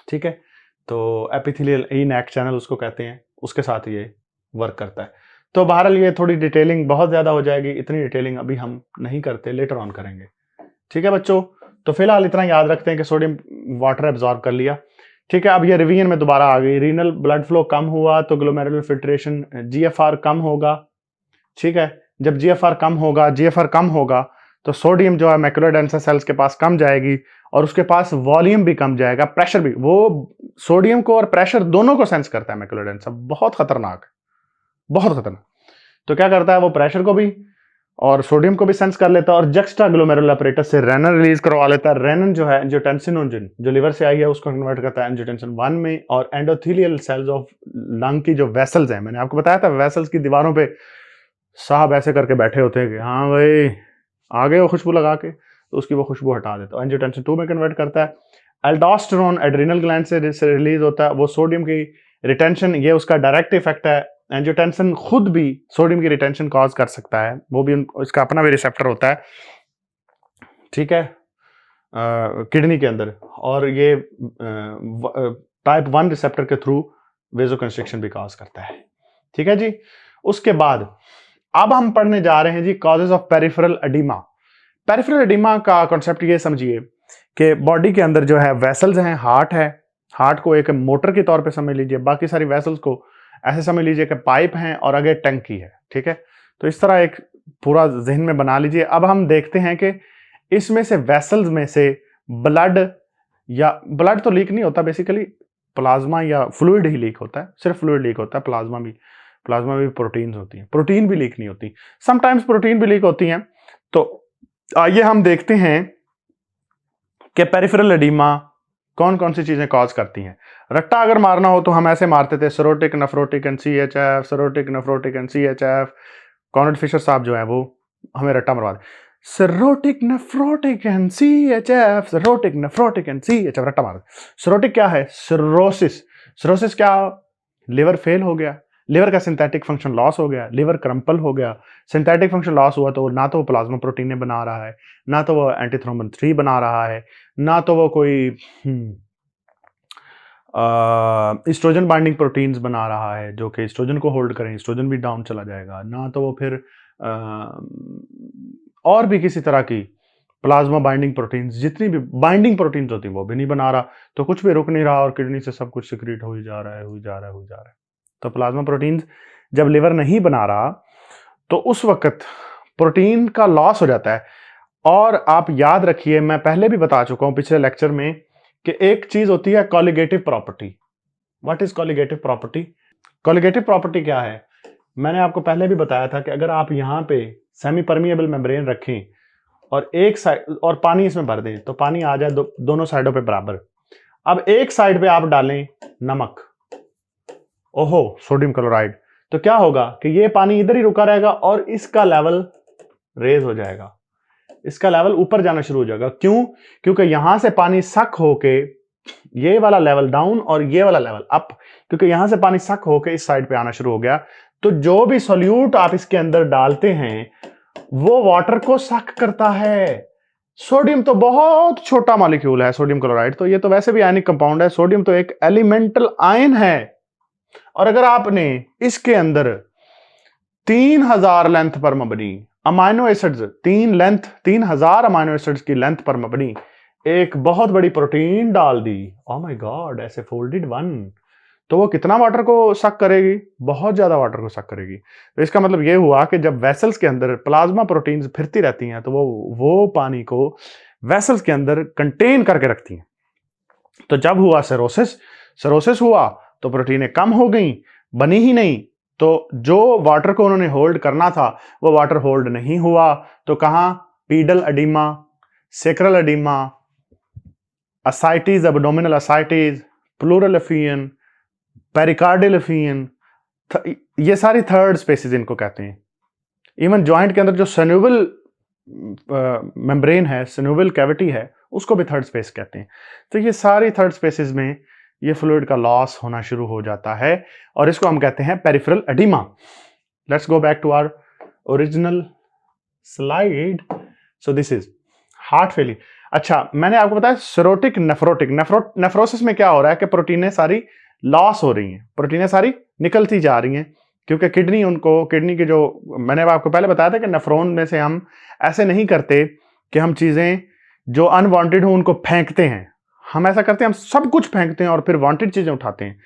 ठीक है। तो एपिथेलियल नेक चैनल उसको कहते हैं, उसके साथ ये वर्क करता है। तो बहरहाल ये थोड़ी डिटेलिंग बहुत ज़्यादा हो जाएगी, इतनी डिटेलिंग अभी हम नहीं करते, लेटर ऑन करेंगे, ठीक है बच्चों। तो फिलहाल इतना याद रखते हैं कि सोडियम वाटर एब्जॉर्ब कर लिया, ठीक है। अब ये रिवीजन में दोबारा आ गई। रीनल ब्लड फ्लो कम हुआ तो ग्लोमेरुलर फिल्ट्रेशन जीएफआर कम होगा, ठीक है। जब जीएफआर कम होगा तो सोडियम जो है मैकुलर डेंसा सेल्स के पास कम जाएगी और उसके पास वॉल्यूम भी कम जाएगा, प्रेशर भी। वो सोडियम को और प्रेशर दोनों को सेंस करता है मैकुलर डेंसा, बहुत खतरनाक है, बहुत खतरनाक। तो क्या करता है वो, प्रेशर को भी और सोडियम को भी सेंस कर लेता है और जक्स्टा ग्लोमेरुलर अपरेटस से रेनन रिलीज करवा लेता है। रेनन जो है एंजियोटेंसिनोजन जो लिवर से आई है उसको कन्वर्ट करता है एंजियोटेंसिन 1 में। और एंडोथेलियल सेल्स ऑफ लंग की जो वेसल्स हैं, मैंने आपको बताया था वेसल्स की दीवारों पे साहब ऐसे करके बैठे होते हैं कि हाँ भाई आ गए वो खुशबू लगा के, तो उसकी वो खुशबू हटा देता है, एंजियोटेंसिन 2 में कन्वर्ट करता है। एल्डोस्टेरोन एड्रिनल ग्लैंड से रिलीज होता है, वो सोडियम की रिटेंशन, ये उसका डायरेक्ट इफेक्ट है। एंजियोटेंसिन खुद भी सोडियम की रिटेंशन कॉज कर सकता है, वो भी इसका अपना भी रिसेप्टर होता है, ठीक है, किडनी के अंदर। और ये टाइप 1 रिसेप्टर के थ्रू वेजोकंस्ट्रिक्शन भी कॉज करता है, ठीक है जी। उसके बाद अब हम पढ़ने जा रहे हैं जी causes of peripheral oedema. Peripheral oedema का कॉन्सेप्ट ये समझिए कि बॉडी के अंदर जो है वेसल्स हैं, हार्ट है, हार्ट को एक मोटर के तौर पे समझ लीजिए, बाकी सारी वेसल्स को ऐसे समझ लीजिए कि पाइप हैं और आगे टंकी है, ठीक है। तो इस तरह एक पूरा जहन में बना लीजिए। अब हम देखते हैं कि इसमें से वेसल्स में से ब्लड, या ब्लड तो लीक नहीं होता, बेसिकली प्लाज्मा या फ्लूइड ही लीक होता है, सिर्फ फ्लूइड लीक होता है। प्लाज्मा भी प्रोटीन्स होती हैं, प्रोटीन भी लीक नहीं होती, समटाइम्स प्रोटीन भी लीक होती हैं। तो आइए हम देखते हैं कि पेरिफेरल एडिमा कौन कौन सी चीजें कॉज करती हैं। रट्टा अगर मारना हो तो हम ऐसे मारते थे, cirrhotic nephrotic and CHF, cirrhotic nephrotic and CHF। Conrad Fischer साहब जो है वो हमें रट्टा मरवा दे, cirrhotic nephrotic and CHF, cirrhotic nephrotic and CHF, रट्टा मार। सेरोटिक क्या है? सिरोसिस। सिरोसिस क्या? लिवर फेल हो गया, लिवर का सिंथेटिक फंक्शन लॉस हो गया, लिवर क्रम्पल हो गया। सिंथेटिक फंक्शन लॉस हुआ तो ना तो वो प्लाज्मा प्रोटीन बना रहा है, ना तो वो एंटीथ्रोम्बन 3 बना रहा है, ना तो वो कोई एस्ट्रोजन बाइंडिंग प्रोटीन्स बना रहा है जो कि एस्ट्रोजन को होल्ड करें, एस्ट्रोजन भी डाउन चला जाएगा, ना तो वो फिर और भी किसी तरह की प्लाज्मा बाइंडिंग प्रोटीन्स, जितनी भी बाइंडिंग प्रोटीन्स होती हैं वो भी नहीं बना रहा, तो कुछ भी रुक नहीं रहा और किडनी से सब कुछ सिक्रीट हो ही जा रहा है। तो प्लाज्मा प्रोटीन्स जब लिवर नहीं बना रहा तो उस वक्त प्रोटीन का लॉस हो जाता है। और आप याद रखिए, मैं पहले भी बता चुका हूं पिछले लेक्चर में कि एक चीज होती है colligative property. What is colligative property? Colligative property क्या है? मैंने आपको पहले भी बताया था कि अगर आप यहां पे सेमी परमिएबल मेम्ब्रेन रखें और एक साइड और पानी इसमें भर दें तो पानी आ जाए दोनों साइडों पे बराबर। अब एक साइड पे आप डालें नमक, ओहो सोडियम क्लोराइड, तो क्या होगा कि ये पानी इधर ही रुका रहेगा और इसका लेवल रेज हो जाएगा, इसका लेवल ऊपर जाना शुरू हो जाएगा। क्यों? क्योंकि यहां से पानी सक होके ये वाला लेवल डाउन और ये वाला लेवल अप, क्योंकि यहां से पानी सक होके इस साइड पे आना शुरू हो गया। तो जो भी सॉल्यूट आप इसके अंदर डालते हैं वो वाटर को सक करता है। सोडियम तो बहुत छोटा मॉलिक्यूल है, सोडियम क्लोराइड, तो ये तो वैसे भी आयनिक कंपाउंड है। सोडियम तो एक एलिमेंटल आयन है। और अगर आपने इसके अंदर 3000 लेंथ पर मबनी अमाइनो एसिड्स, 3000 अमाइनो एसिड्स की लेंथ पर मबनी एक बहुत बड़ी प्रोटीन डाल दी, ओह माय गॉड, ऐसे फोल्डेड वन, तो वो कितना वाटर को सक करेगी? बहुत ज्यादा वाटर को सक करेगी। तो इसका मतलब ये हुआ कि जब वेसल्स के अंदर प्लाज्मा प्रोटीन्स फिरती रहती हैं तो वो पानी को वेसल्स के अंदर कंटेन करके रखती हैं। तो जब हुआ सिरोसिस हुआ तो प्रोटीनें कम हो गई, बनी ही नहीं, तो जो वाटर को उन्होंने होल्ड करना था वो वाटर होल्ड नहीं हुआ। तो कहां? Pedal oedema, sacral oedema, ascites, abdominal ascites, pleural effusion, pericardial effusion, ये सारी थर्ड स्पेसिस इनको कहते हैं। इवन जॉइंट के अंदर जो सन्यूबल मेम्ब्रेन है, सन्यूबल कैविटी है, उसको भी थर्ड स्पेस कहते हैं। तो ये सारी थर्ड स्पेसिस में ये फ्लूइड का लॉस होना शुरू हो जाता है और इसको हम कहते हैं peripheral edema. Let's go back to our original slide. So this is heart failure. अच्छा, मैंने आपको बताया सिरोटिक नेफ्रोटिक। नेफ्रोसिस में क्या हो रहा है कि प्रोटीनें सारी लॉस हो रही हैं, प्रोटीनें सारी निकलती जा रही हैं, क्योंकि किडनी के जो मैंने आपको पहले बताया था कि नेफ्रॉन में से हम ऐसे नहीं करते कि हम चीजें जो अनवांटेड हो उनको फेंकते हैं। हम ऐसा करते हैं, हम सब कुछ फेंकते हैं और फिर वांटेड चीजें उठाते हैं।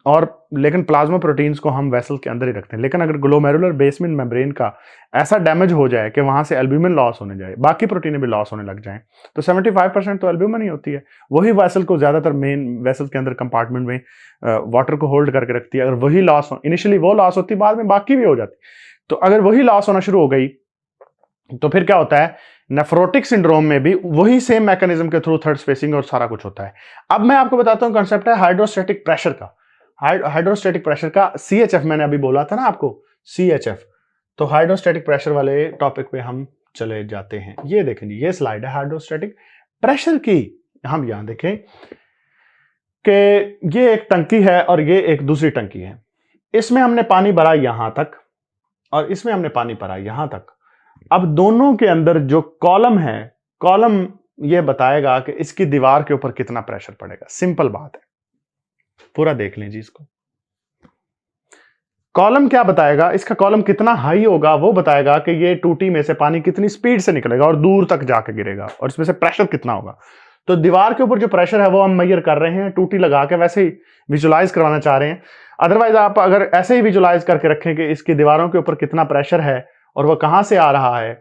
और लेकिन प्लाज्मा प्रोटीन्स को हम वेसल के अंदर ही रखते हैं। लेकिन अगर ग्लोमेरुलर बेसमेंट मेम्ब्रेन का ऐसा डैमेज हो जाए कि वहां से एल्ब्यूमिन लॉस होने जाए, बाकी प्रोटीनें भी लॉस होने लग जाएं, तो 75% तो एल्ब्यूमिन ही होती है। वही वेसल को ज्यादातर मेन वेसल के अंदर कंपार्टमेंट में वाटर को होल्ड करके रखती है। अगर वही लॉस हो, इनिशियली वो लॉस होती, बाद में बाकी भी हो जाती। तो अगर वही लॉस होना शुरू हो गई तो फिर क्या होता है? नेफ्रोटिक सिंड्रोम में भी वही सेम मैकेनिज्म के थ्रू थर्ड स्पेसिंग और सारा कुछ होता है। अब मैं आपको बताता हूं कंसेप्ट है हाइड्रोस्टैटिक प्रेशर का। हाइड्रोस्टैटिक प्रेशर का CHF मैंने अभी बोला था ना आपको, CHF। तो हाइड्रोस्टैटिक प्रेशर वाले टॉपिक पे हम चले जाते हैं। ये देखें जी, ये स्लाइड है हाइड्रोस्टैटिक प्रेशर की। हम यहां देखें कि ये एक टंकी है और ये एक दूसरी टंकी है। इसमें हमने पानी भरा यहां तक और इसमें हमने पानी भरा यहां तक। अब दोनों के अंदर जो कॉलम है, कॉलम ये बताएगा कि इसकी दीवार के ऊपर कितना प्रेशर पड़ेगा। सिंपल बात है, पूरा देख लें जी इसको। कॉलम क्या बताएगा? इसका कॉलम कितना हाई होगा वो बताएगा कि ये टूटी में से पानी कितनी स्पीड से निकलेगा और दूर तक जाके गिरेगा और इसमें से प्रेशर कितना होगा। तो दीवार के ऊपर जो प्रेशर है वो हम मेजर कर रहे हैं, टूटी लगा के वैसे ही विजुलाइज करवाना चाह रहे हैं। अदरवाइज आप अगर ऐसे ही विजुलाइज करके रखें कि इसकी दीवारों के ऊपर कितना प्रेशर है और वो कहां से आ रहा है,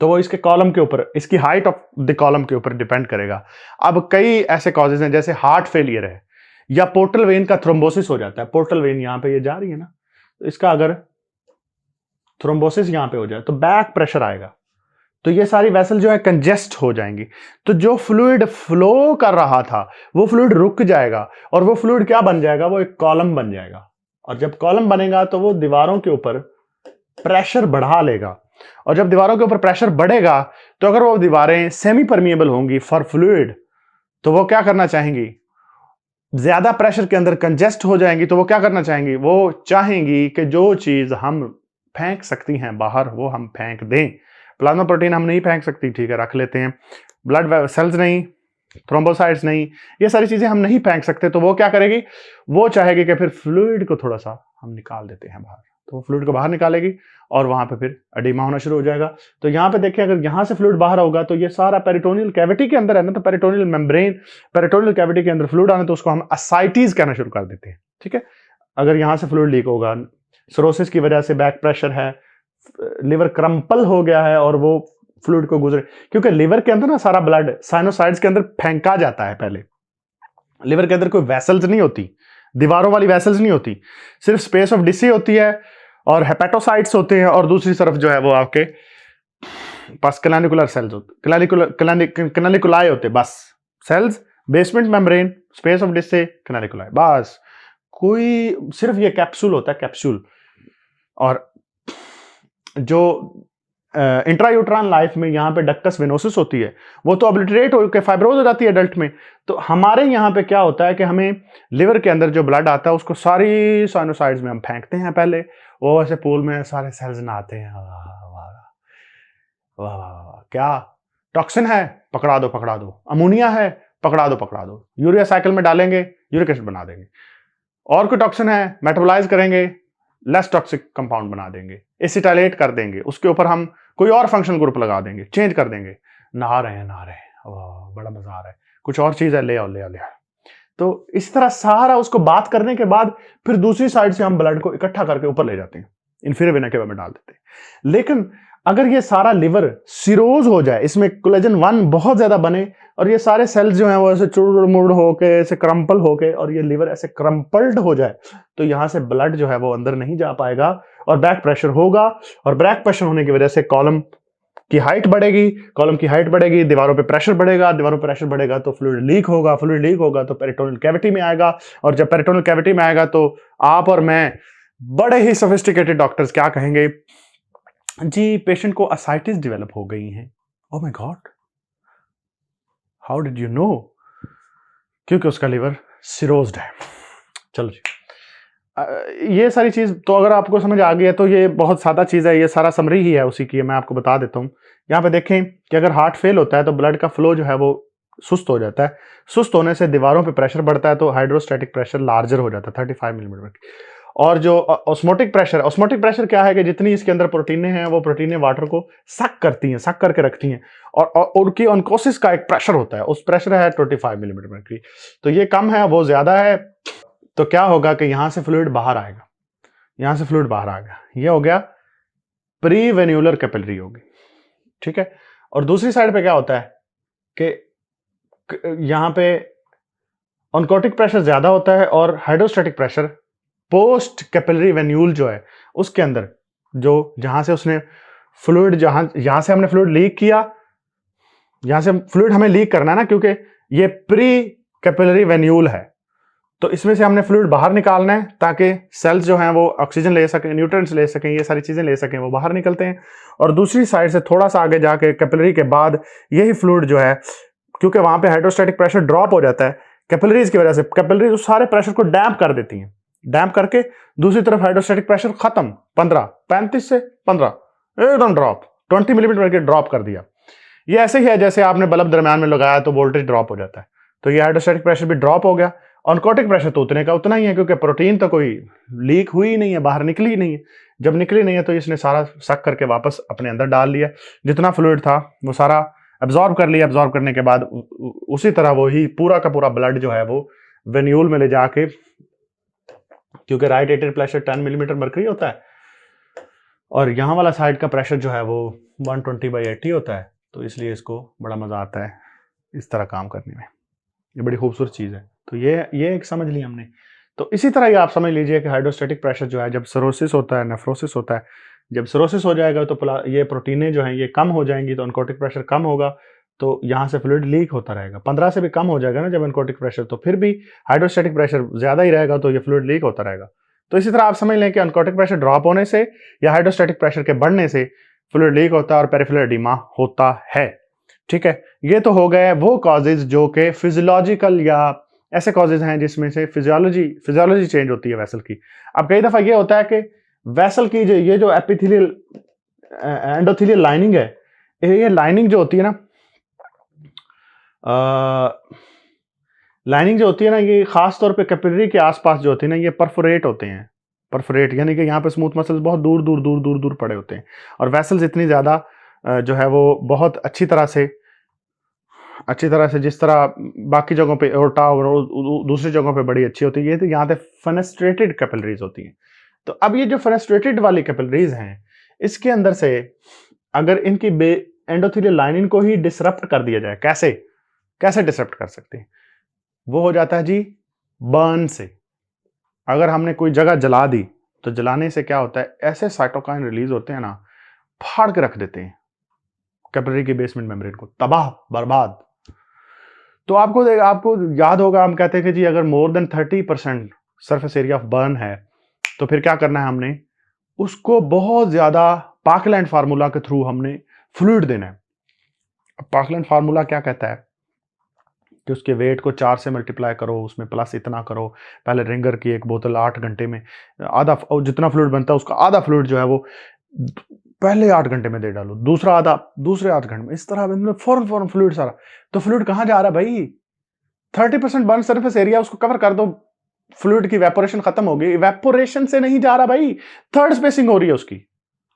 तो वो इसके कॉलम के ऊपर, इसकी हाइट ऑफ द कॉलम के ऊपर डिपेंड करेगा। अब कई ऐसे कॉजेज हैं, जैसे हार्ट फेलियर है या पोर्टल वेन का थ्रोम्बोसिस हो जाता है। पोर्टल वेन यहां पे ये जा रही है ना, तो इसका अगर थ्रोम्बोसिस यहां पे हो जाए तो बैक प्रेशर आएगा, तो ये सारी वेसल जो है कंजेस्ट हो जाएंगी। तो जो फ्लूइड फ्लो कर रहा था वो फ्लूइड रुक जाएगा और वो फ्लूइड क्या बन जाएगा? वो एक कॉलम बन जाएगा। और जब कॉलम बनेगा तो वो दीवारों के ऊपर प्रेशर बढ़ा लेगा और जब दीवारों के ऊपर प्रेशर बढ़ेगा तो अगर वो दीवारें सेमी परमिएबल होंगी फॉर फ्लूइड, तो वो क्या करना चाहेंगी? ज्यादा प्रेशर के अंदर कंजेस्ट हो जाएंगी, तो वो क्या करना चाहेंगी? वो चाहेंगी कि जो चीज हम फेंक सकती हैं बाहर वो हम फेंक दें। प्लाज्मा प्रोटीन हम नहीं फेंक सकती, ठीक है, रख लेते हैं। ब्लड सेल्स नहीं, थ्रोम्बोसाइट्स नहीं, ये सारी चीजें हम नहीं फेंक सकते, तो वो क्या करेगी? वो चाहेगी कि फिर फ्लूइड को थोड़ा सा हम निकाल देते हैं बाहर। तो वो फ्लूइड को बाहर निकालेगी और वहां पे फिर एडिमा होना शुरू हो जाएगा। तो यहाँ पे देखिए, अगर यहाँ से फ्लूइड बाहर होगा तो ये सारा पेरिटोनियल कैविटी के अंदर है ना, तो पेरिटोनियल मेम्ब्रेन, पेरिटोनियल कैविटी के अंदर फ्लूइड आने तो उसको हम असाइटीज कहना शुरू कर देते हैं, ठीक है। अगर यहाँ से फ्लूइड लीक होगा, सिरोसिस की वजह से बैक प्रेशर है, लिवर क्रम्पल हो गया है और वो फ्लूइड को गुजरे, क्योंकि लिवर के अंदर ना सारा ब्लड साइनोसाइड्स के अंदर फेंका जाता है। पहले लिवर के अंदर कोई वेसल्स नहीं होती, दीवारों वाली वेसल्स नहीं होती, सिर्फ स्पेस ऑफ डिसी होती है और हेपेटोसाइट्स होते हैं और दूसरी तरफ जो है वो आपके पास क्लैनिकुलर सेल्स होते, क्लैनिकुलाई होते, बस cells, basement membrane, space of Disse, क्लैनिकुलाई, बस। कोई सिर्फ ये कैप्सूल होता है, कैप्सूल। और जो इंट्रायूट्राइन लाइफ में यहाँ पे डक्टस वेनोसिस होती है, वो तो ऑब्लिटरेट होकर फाइब्रोज हो जाती है एडल्ट में। तो हमारे यहाँ पे क्या होता है कि हमें लिवर के अंदर जो ब्लड आता है उसको सारी साइनोसाइड्स में हम फेंकते हैं पहले, वो ऐसे पूल में सारे सेल्स नहाते हैं, वाह वाह, क्या टॉक्सिन है, पकड़ा दो पकड़ा दो, अमोनिया है, पकड़ा दो, यूरिया साइकिल में डालेंगे, यूरिक एसिड बना देंगे, और कोई टॉक्सिन है, मेटाबोलाइज करेंगे, लेस टॉक्सिक कंपाउंड बना देंगे, एसिटाइलेट कर देंगे, उसके ऊपर हम कोई और फंक्शनल ग्रुप लगा देंगे, चेंज कर देंगे, नहा रहे हैं, बड़ा मजा आ रहा है, कुछ और चीज है, ले आओ। तो इस तरह सारा उसको बात करने के बाद फिर दूसरी साइड से हम ब्लड को इकट्ठा करके ऊपर ले जाते हैं, इंफीरियर वेना केवा में डाल देते हैं। लेकिन अगर ये सारा लिवर सिरोज हो जाए, इसमें कोलेजन 1 बहुत ज्यादा बने और ये सारे सेल्स जो हैं वो ऐसे चुड़ मुड़ होके ऐसे क्रम्पल होके और ये लिवर ऐसे क्रम्पल्ड हो जाए, तो यहां से ब्लड जो है वो अंदर नहीं जा पाएगा और बैक प्रेशर होगा, और बैक प्रेशर होने की वजह से कॉलम की हाइट बढ़ेगी, कॉलम की हाइट बढ़ेगी, दीवारों पे प्रेशर बढ़ेगा, दीवारों पे प्रेशर बढ़ेगा तो फ्लूइड लीक होगा, फ्लूइड लीक होगा तो पेरिटोनियल कैविटी में आएगा, और जब पेरिटोनियल कैविटी में आएगा तो आप और मैं बड़े ही सोफिस्टिकेटेड डॉक्टर्स क्या कहेंगे, जी पेशेंट को असाइटिस डेवलप हो गई है। Oh my God, how did you know? क्योंकि उसका लिवर सिरोज्ड है। चलो जी, ये सारी चीज तो अगर आपको समझ आ गई है तो ये बहुत सादा चीज है, ये सारा समरी ही है उसी की, मैं आपको बता देता हूं। यहाँ पे देखें कि अगर हार्ट फेल होता है तो ब्लड का फ्लो जो है वो सुस्त हो जाता है, सुस्त होने से दीवारों पे प्रेशर बढ़ता है तो हाइड्रोस्टैटिक प्रेशर लार्जर हो जाता है 35 मिलीमीटर। और जो ऑस्मोटिक प्रेशर क्या है कि जितनी इसके अंदर प्रोटीनें हैं वो प्रोटीनें वाटर को सक करती हैं, सक करके रखती हैं, और उनकी ऑनकोसिस का एक प्रेशर होता है, उस प्रेशर है 25 मिलीमीटर मर्क्यूरी। तो ये कम है, वो ज्यादा है, तो क्या होगा कि यहां से फ्लूइड बाहर आएगा, यहां से फ्लूइड बाहर आएगा, ये हो गया प्री वेन्यूलर कैपिलरी होगी, ठीक है। और दूसरी साइड पे क्या होता है कि यहां पे ऑनकोटिक प्रेशर ज्यादा होता है और hydrostatic pressure post capillary venule जो है उसके अंदर, जो जहां से उसने फ्लूइड, यहां से हमने फ्लूइड लीक किया, यहां से फ्लूइड हमें लीक करना है ना, क्योंकि ये प्री कैपिलरी वेन्यूल है, तो इसमें से हमने फ्लूइड बाहर निकालना है ताकि सेल्स जो हैं वो ऑक्सीजन ले सकें, न्यूट्रिएंट्स ले सकें, ये सारी चीजें ले सकें, वो बाहर निकलते हैं। और दूसरी साइड से थोड़ा सा आगे जाके कैपिलरी के बाद यही फ्लूइड जो है, क्योंकि वहां पे हाइड्रोस्टैटिक प्रेशर ड्रॉप हो जाता है कैपिलरीज की वजह से, कैपिलरीज उस सारे प्रेशर को डैम्प कर देती हैं, डैम्प करके दूसरी तरफ हाइड्रोस्टैटिक प्रेशर खत्म, 35 से 15 एकदम ड्रॉप, 20 मिलीमीटर करके ड्रॉप कर दिया। ये ऐसे ही है जैसे आपने बल्ब दरम्यान में लगाया तो वोल्टेज ड्रॉप हो जाता है, तो ये हाइड्रोस्टैटिक प्रेशर भी ड्रॉप हो गया। ऑनकोटिक प्रेशर तो उतने का उतना ही है, क्योंकि प्रोटीन तो कोई लीक हुई ही नहीं है, बाहर निकली ही नहीं है। जब निकली नहीं है तो इसने सारा सक करके वापस अपने अंदर डाल लिया, जितना फ्लूइड था वो सारा एब्जॉर्ब कर लिया। एब्जॉर्ब करने के बाद उसी तरह वो ही पूरा का पूरा ब्लड जो है वो वेन्यूल में ले जाके, क्योंकि right atrial pressure 10 millimetre mercury होता है और यहाँ वाला साइड का प्रेशर जो है वो 120/80 होता है, तो इसलिए इसको बड़ा मजा आता है इस तरह काम करने में। ये बड़ी खूबसूरत चीज है। तो ये एक समझ ली हमने। तो इसी तरह ये आप समझ लीजिए कि हाइड्रोस्टैटिक प्रेशर जो है, जब सिरोसिस होता है, नेफ्रोसिस होता है, जब सिरोसिस हो जाएगा तो ये प्रोटीनें जो हैं ये कम हो जाएंगी, तो ऑनकोटिक प्रेशर कम होगा, तो यहाँ से फ्लूइड लीक होता रहेगा। 15 से भी कम हो जाएगा ना जब ऑनकोटिक प्रेशर, तो फिर भी हाइड्रोस्टैटिक प्रेशर ज्यादा ही रहेगा, तो ये फ्लूइड लीक होता रहेगा। तो इसी तरह आप समझ लें कि ऑनकोटिक प्रेशर ड्रॉप होने से या हाइड्रोस्टैटिक प्रेशर के बढ़ने से फ्लूइड लीक होता है और पेरिफेरल एडिमा होता है, ठीक है। ये तो हो गए वो कॉजेज जो कि फिजियोलॉजिकल या ऐसे कॉजेज हैं जिसमें से फिजियोलॉजी चेंज होती है वेसल की। अब कई दफा ये होता है कि वेसल की ये जो एपिथेलियल एंडोथेलियल लाइनिंग है, ये लाइनिंग जो होती है ना, लाइनिंग जो होती है ना, ये खास तौर पे कैपिलरी के आसपास जो होती है ना, ये परफोरेट होते हैं। परफोरेट यानी कि यहाँ पे स्मूथ मसल्स बहुत दूर दूर दूर दूर दूर पड़े होते हैं, और वेसल्स इतनी ज्यादा जो है वो बहुत अच्छी तरह से जिस तरह बाकी जगहों पे एओर्टा और दूसरी जगहों पे बड़ी अच्छी होती है, तो यहाँ पे फेनेस्ट्रेटेड कैपिलरीज होती हैं। तो अब ये जो फेनेस्ट्रेटेड वाली कैपिलरीज हैं, इसके अंदर से अगर इनकी एंडोथेलियल लाइनिंग को ही डिसरप्ट कर दिया जाए, कैसे डिसरप्ट कर सकते हैं? वो हो जाता है जी बर्न से। अगर हमने कोई जगह जला दी तो जलाने से क्या होता है, ऐसे साइटोकाइन रिलीज होते हैं ना, फाड़ के रख देते हैं कैपिलरी की बेसमेंट मेम्ब्रेन को, तबाह बर्बाद। तो आपको याद होगा, हम कहते हैं कि जी अगर more than 30% surface area of burn है तो फिर क्या करना है, हमने उसको बहुत ज्यादा पार्कलैंड फार्मूला के थ्रू हमने फ्लूइड देना है। अब पार्कलैंड फार्मूला क्या कहता है कि उसके वेट को 4 से मल्टीप्लाई करो, उसमें प्लस इतना करो। पहले रिंगर की एक बोतल 8 घंटे में आधा, जितना फ्लूइड बनता है उसका आधा फ्लूइड जो है वो पहले 8 घंटे में दे डालो, दूसरा आधा दूसरे 8 घंटे में, इस तरह फौरन फ्लूइड सारा। तो फ्लूइड कहां जा रहा है भाई? 30% बर्न सरफेस एरिया, उसको कवर कर दो, फ्लूइड की इवेपोरेशन खत्म हो गई। इवेपोरेशन से नहीं जा रहा भाई, थर्ड स्पेसिंग हो रही है उसकी,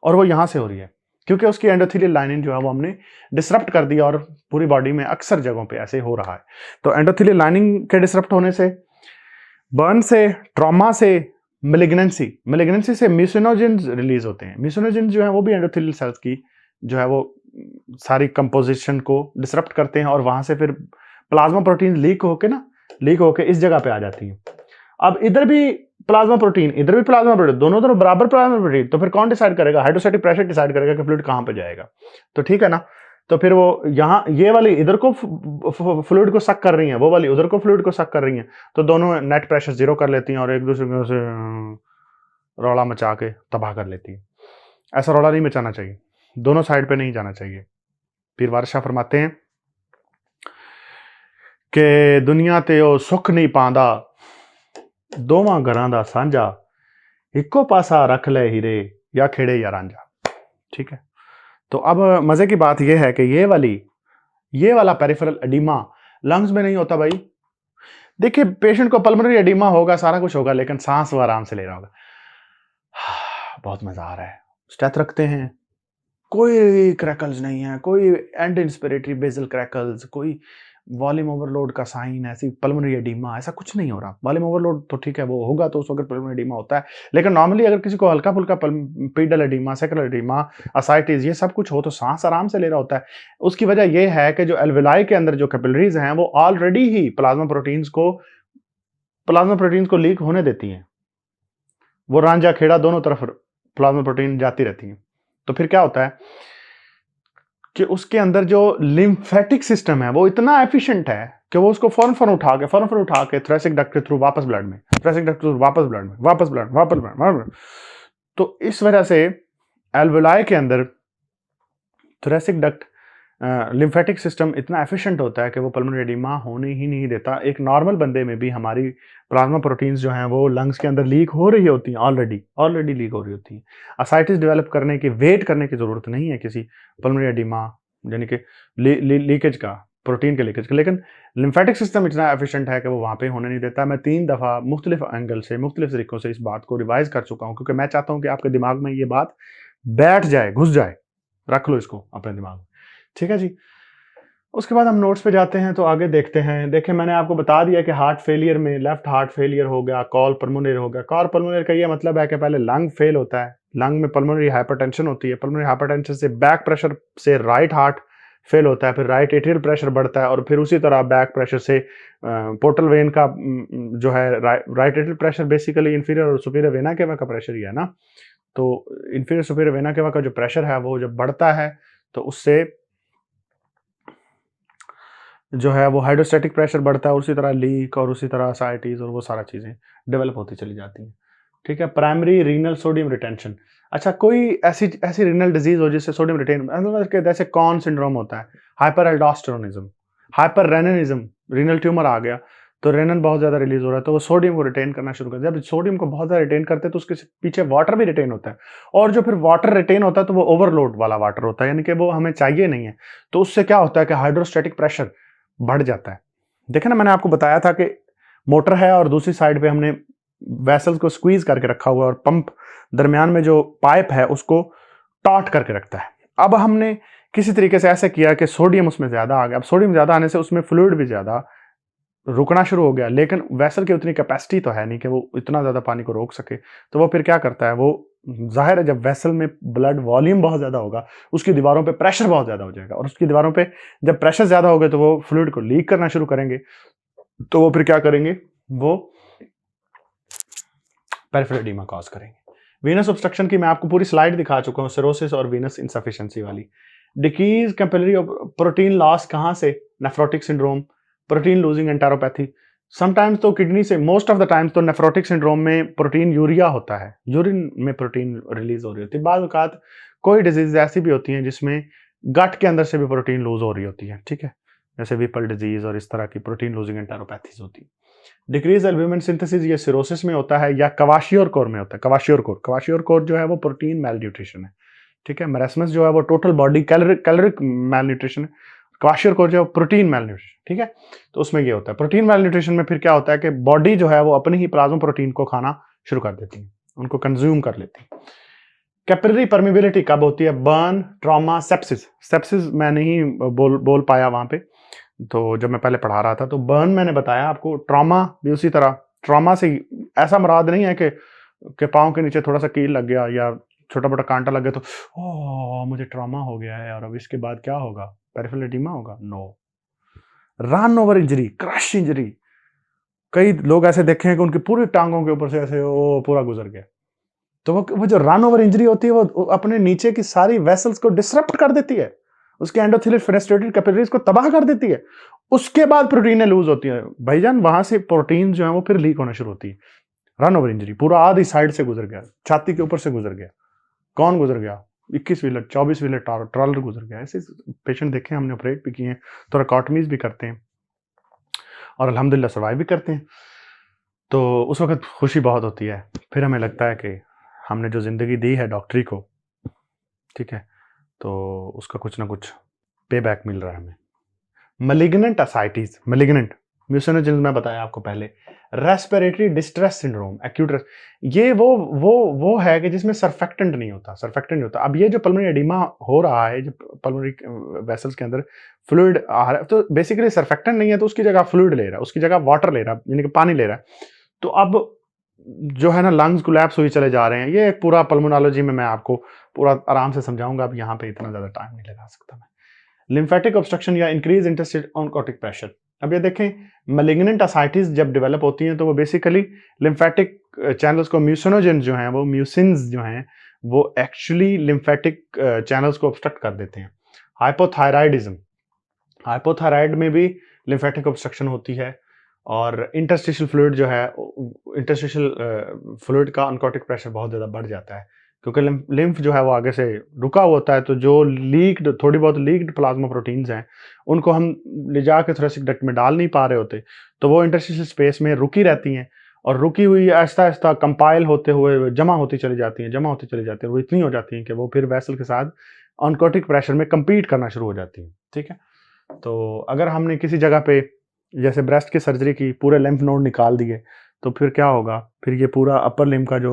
और वो यहां से हो रही है क्योंकि उसकी एंडोथेलियल लाइनिंग जो है वो हमने डिसरप्ट कर दिया, और पूरी बॉडी में अक्सर जगहों पे ऐसे हो रहा है। तो एंडोथेलियल के डिसरप्ट होने से, बर्न से, ट्रॉमा से, मिलिग्नेंसी से म्यूसिनोजेंस रिलीज होते हैं। म्यूसिनोजेंस जो है वो भी एंडोथेलियल सेल्स की जो है वो सारी कंपोजिशन को डिसरप्ट करते हैं और वहां से फिर प्लाज्मा प्रोटीन लीक होके इस जगह पे आ जाती है। अब इधर भी प्लाज्मा प्रोटीन, इधर भी प्लाज्मा प्रोटीन, दोनों तरफ बराबर प्लाज्मा प्रोटीन, तो फिर कौन डिसाइड करेगा? हाइड्रोस्टैटिक प्रेशर डिसाइड करेगा कि फ्लूइड कहां पे जाएगा। तो ठीक है ना, तो फिर वो यहाँ ये वाली इधर को फ्लूइड को सक कर रही है, वो वाली उधर को फ्लूइड को सक कर रही है, तो दोनों नेट प्रेशर जीरो कर लेती हैं और एक दूसरे से रौला मचा के तबाह कर लेती है। ऐसा रौला नहीं मचाना चाहिए, दोनों साइड पे नहीं जाना चाहिए। पीर वारिस शाह फरमाते हैं कि दुनिया ते ओ सुख नहीं पांदा, दोवां घरां दा सांझा, इक्को पासा रख ले हीरे या खेड़े या रांझा। ठीक है, तो अब मजे की बात यह है कि ये वाला पेरिफेरल एडिमा लंग्स में नहीं होता भाई। देखिए पेशेंट को पल्मोनरी एडिमा होगा, सारा कुछ होगा, लेकिन सांस वो आराम से ले रहा होगा। बहुत मजा आ रहा है, स्टेथ रखते हैं, कोई क्रैकल्स नहीं है, कोई एंड इंस्पिरेटरी बेजल क्रैकल्स, कोई वॉल्यूम ओवरलोड का साइन, ऐसी पल्मोनरी एडिमा, ऐसा कुछ नहीं हो रहा। वॉल्यूम ओवरलोड तो ठीक है, वो होगा तो उस वक्त पल्मोनरी एडिमा होता है, लेकिन नॉर्मली अगर किसी को हल्का फुल्का pedal oedema, sacral oedema, ascites, ये सब कुछ हो तो सांस आराम से ले रहा होता है। उसकी वजह यह है कि जो एल्वेलाई के अंदर जो कैपिलरीज हैं वो ऑलरेडी ही प्लाज्मा प्रोटीन्स को लीक होने देती हैं। वो रांझा खेड़ा दोनों तरफ प्लाज्मा प्रोटीन जाती रहती हैं। तो फिर क्या होता है कि उसके अंदर जो लिम्फेटिक सिस्टम है वो इतना एफिशिएंट है कि वो उसको फौरन उठा के थ्रेसिक डक्ट के थ्रू वापस ब्लड में, थ्रेसिक डक्ट थ्रू वापस ब्लड में, वापस ब्लड। तो इस वजह से एल्वेलाई के अंदर थ्रेसिक डक्ट लिम्फेटिक सिस्टम इतना एफिशिएंट होता है कि वो पल्मोनरी एडिमा होने ही नहीं देता। एक नॉर्मल बंदे में भी हमारी प्लाज्मा प्रोटीन्स जो हैं वो लंग्स के अंदर लीक हो रही होती हैं, ऑलरेडी लीक हो रही होती हैं। असाइटिस डेवलप करने की, वेट करने की जरूरत नहीं है किसी पल्मोनरी एडिमा यानी कि लीकेज का, प्रोटीन के लीकेज का, लेकिन लिम्फेटिक सिस्टम इतना एफिशिएंट है कि वो वहाँ पे होने नहीं देता। मैं 3 दफ़ा मुख्तलिफ एंगल से, मुख्तलिफ तरीकों से इस बात को रिवाइज कर चुका हूँ, क्योंकि मैं चाहता हूँ कि आपके दिमाग में ये बात बैठ जाए, घुस जाए। रख लो इसको अपने दिमाग में, ठीक है जी। उसके बाद हम नोट्स पे जाते हैं, तो आगे देखते हैं। देखिए मैंने आपको बता दिया कि हार्ट फेलियर में लेफ्ट हार्ट फेलियर हो गया, कॉल पल्मोनरी हो गया। कॉल पल्मोनरी का ये मतलब है कि पहले लंग फेल होता है, लंग में पल्मोनरी हाइपरटेंशन होती है, पल्मोनरी हाइपरटेंशन से बैक प्रेशर से राइट हार्ट फेल होता है, फिर राइट एट्रियल प्रेशर बढ़ता है, और फिर उसी तरह बैक प्रेशर से पोर्टल वेन का जो है right atrial pressure basically inferior और सुपीरियर वेना केवा का प्रेशर ही है ना। तो इंफीरियर सुपीरियर वेना केवा का जो प्रेशर है वो जब बढ़ता है तो उससे जो है वो हाइड्रोस्टैटिक प्रेशर बढ़ता है, उसी तरह लीक और उसी तरह असाइटिस और वो सारा चीज़ें डेवलप होती चली जाती हैं। ठीक है, प्राइमरी रीनल सोडियम रिटेंशन। अच्छा, कोई ऐसी रीनल डिजीज हो जिससे सोडियम रिटेन, जैसे कॉन सिंड्रोम होता है, hyper aldosteronism, hyper reninism, renal tumour आ गया तो रेनन बहुत ज़्यादा रिलीज हो रहा है, तो वो सोडियम को रिटेन करना शुरू कर दिया। जब सोडियम को बहुत ज़्यादा रिटेन करते हैं तो उसके पीछे वाटर भी रिटेन होता है, और जो फिर वाटर रिटेन होता है तो वो ओवरलोड वाला वाटर होता है, यानी कि वो हमें चाहिए नहीं है। तो उससे क्या होता है कि हाइड्रोस्टैटिक प्रेशर बढ़ जाता है। देखे ना, मैंने आपको बताया था कि मोटर है और दूसरी साइड पे हमने वेसल्स को स्क्वीज करके रखा हुआ है, और पंप दरमियान में जो पाइप है उसको टॉट करके रखता है। अब हमने किसी तरीके से ऐसे किया कि सोडियम उसमें ज्यादा आ गया। अब सोडियम ज्यादा आने से उसमें फ्लूइड भी ज्यादा रुकना शुरू हो गया, लेकिन वेसल की उतनी कैपेसिटी तो है नहीं कि वो इतना ज्यादा पानी को रोक सके। तो वो फिर क्या करता है, वो जाहिर है जब वेसल में ब्लड वॉल्यूम बहुत ज्यादा होगा, उसकी दीवारों पे प्रेशर बहुत ज्यादा हो जाएगा, और उसकी दीवारों पे जब प्रेशर ज्यादा होगा तो वो फ्लूइड को लीक करना शुरू करेंगे। तो वो फिर क्या करेंगे, वो पेरिफेरल एडिमा कॉज करेंगे। वीनस ऑब्स्ट्रक्शन की मैं आपको पूरी स्लाइड दिखा चुका हूँ, सिरोसिस और वीनस इनसफिशिएंसी वाली। डिक्रीज कैपिलरी प्रोटीन लॉस कहाँ से, nephrotic syndrome, protein losing enteropathy. Sometimes तो किडनी से, मोस्ट ऑफ द टाइम्स तो नेफ्रोटिक सिंड्रोम में प्रोटीन यूरिया होता है, यूरिन में प्रोटीन रिलीज हो रही होती है। बाद औकात कोई डिजीज ऐसी भी होती हैं जिसमें गट के अंदर से भी प्रोटीन लूज हो रही होती है, ठीक है, जैसे विपल डिजीज और इस तरह की प्रोटीन लूजिंग एंटेरोपैथीज होती है। डिक्रीज एल्ब्यूमिन सिंथेसिस ये सिरोसिस में होता है या क्वाशियोर कोर में होता है। क्वाशियोर कोर जो है वो प्रोटीन मेल न्यूट्रिशन है, ठीक है। मेरेस्मस जो है वो total body caloric mail nutrition है। क्वाशियोर कोर जो है प्रोटीन मेल न्यूट्रिशन, ठीक है। तो उसमें ये होता है प्रोटीन मेल न्यूट्रिशन में फिर क्या होता है कि बॉडी जो है वो अपनी ही प्लाज्मा प्रोटीन को खाना शुरू कर देती है, उनको कंज्यूम कर लेती है। कैपिलरी परमिबिलिटी कब होती है, बर्न, ट्रॉमा, सेप्सिस मैं नहीं बोल पाया वहां पे, तो जब मैं पहले पढ़ा रहा था तो बर्न मैंने बताया आपको, ट्रॉमा भी उसी तरह। ट्रॉमा से ऐसा मुराद नहीं है कि पाँव के नीचे थोड़ा सा कील लग गया या छोटा मोटा कांटा लग गया तो ओह मुझे ट्रॉमा हो गया है और अब इसके बाद क्या होगा, पेरिफेरल एडिमा होगा? No. Run over injury, crush injury, कई लोग ऐसे देखे हैं कि उनकी पूरी टांगों के ऊपर से ऐसे वो पूरा गुजर गया। तो वो जो रन ओवर इंजरी होती है वो अपने नीचे की सारी वेसल्स को डिसरप्ट कर देती है, उसके एंडोथेलियल फेनेस्ट्रेटेड कैपिलरीज को तबाह कर देती है। उसके बाद प्रोटीनें लूज होती है भाईजान, वहां से प्रोटीन जो है वो फिर लीक होना शुरू होती है। रन ओवर इंजरी, पूरा आधी साइड से गुजर गया, छाती के ऊपर से गुजर गया। कौन गुजर गया? 21 व्हीलर 24 व्हीलर ट्रॉलर गुजर गया। ऐसे पेशेंट देखे, हमने ऑपरेट भी किए हैं, थोरैकोटॉमीज भी करते हैं और अल्हम्दुलिल्लाह सर्वाइव भी करते हैं। तो उस वक्त खुशी बहुत होती है। फिर हमें लगता है कि हमने जो ज़िंदगी दी है डॉक्टरी को, ठीक है, तो उसका कुछ ना कुछ पे बैक मिल रहा है हमें। मलिग्नेंट असाइटिस, मलिग्नेंट म्यूसिनोजेन्स मैं बताया आपको पहले, रेस्पिरेटरी डिस्ट्रेस सिंड्रोम, एक्यूट, ये वो है कि जिसमें सरफेक्टेंट नहीं होता। अब ये जो पल्मोनरी एडिमा हो रहा है, जो पल्मोनरी वेसल्स के अंदर फ्लूइड आ रहा है, तो बेसिकली सरफेक्टेंट नहीं है, तो उसकी जगह फ्लूइड ले रहा है, उसकी जगह वाटर ले रहा है, यानी कि पानी ले रहा है। तो अब जो है ना लंग्स कोलैप्स हुई चले जा रहे हैं। ये एक पूरा पल्मोनोलॉजी में मैं आपको पूरा आराम से समझाऊंगा, अब यहाँ पे इतना ज़्यादा टाइम नहीं लगा सकता मैं। लिम्फेटिक ऑब्स्ट्रक्शन या इंक्रीज इंटरस्टिशियल ऑनकोटिक प्रेशर। अब ये देखें, मैलिग्नेंट असाइटिस जब डेवलप होती हैं तो वो बेसिकली लिम्फेटिक चैनल्स को, म्यूसिनोजेंस जो हैं, वो म्यूसिन्स जो हैं वो एक्चुअली लिम्फेटिक चैनल्स को ऑब्स्ट्रक्ट कर देते हैं। हाइपोथायराइडिज्म, हाइपोथायराइड में भी लिम्फेटिक ऑब्स्ट्रक्शन होती है और इंटरस्टिशियल फ्लूइड जो है, इंटरस्टिशियल फ्लूइड का ऑनकोटिक प्रेशर बहुत ज़्यादा बढ़ जाता है, क्योंकि लिम्फ जो है वो आगे से रुका होता है। तो जो लीक्ड, थोड़ी बहुत लीक्ड प्लाज्मा प्रोटीन्स हैं, उनको हम ले जाकर थोरेसिक डक्ट में डाल नहीं पा रहे होते, तो वो इंटरस्टिशियल स्पेस में रुकी रहती हैं और रुकी हुई आहिस्ता आहिस्ता कंपाइल होते हुए जमा होती चली जाती हैं, वो इतनी हो जाती हैं कि वो फिर वेसल के साथ ऑनकोटिक प्रेशर में कम्पीट करना शुरू हो जाती हैं, ठीक है। तो अगर हमने किसी जगह पे जैसे ब्रेस्ट की सर्जरी की, पूरे लिम्फ नोड निकाल दिए, तो फिर क्या होगा, फिर ये पूरा अपर लिम्ब का जो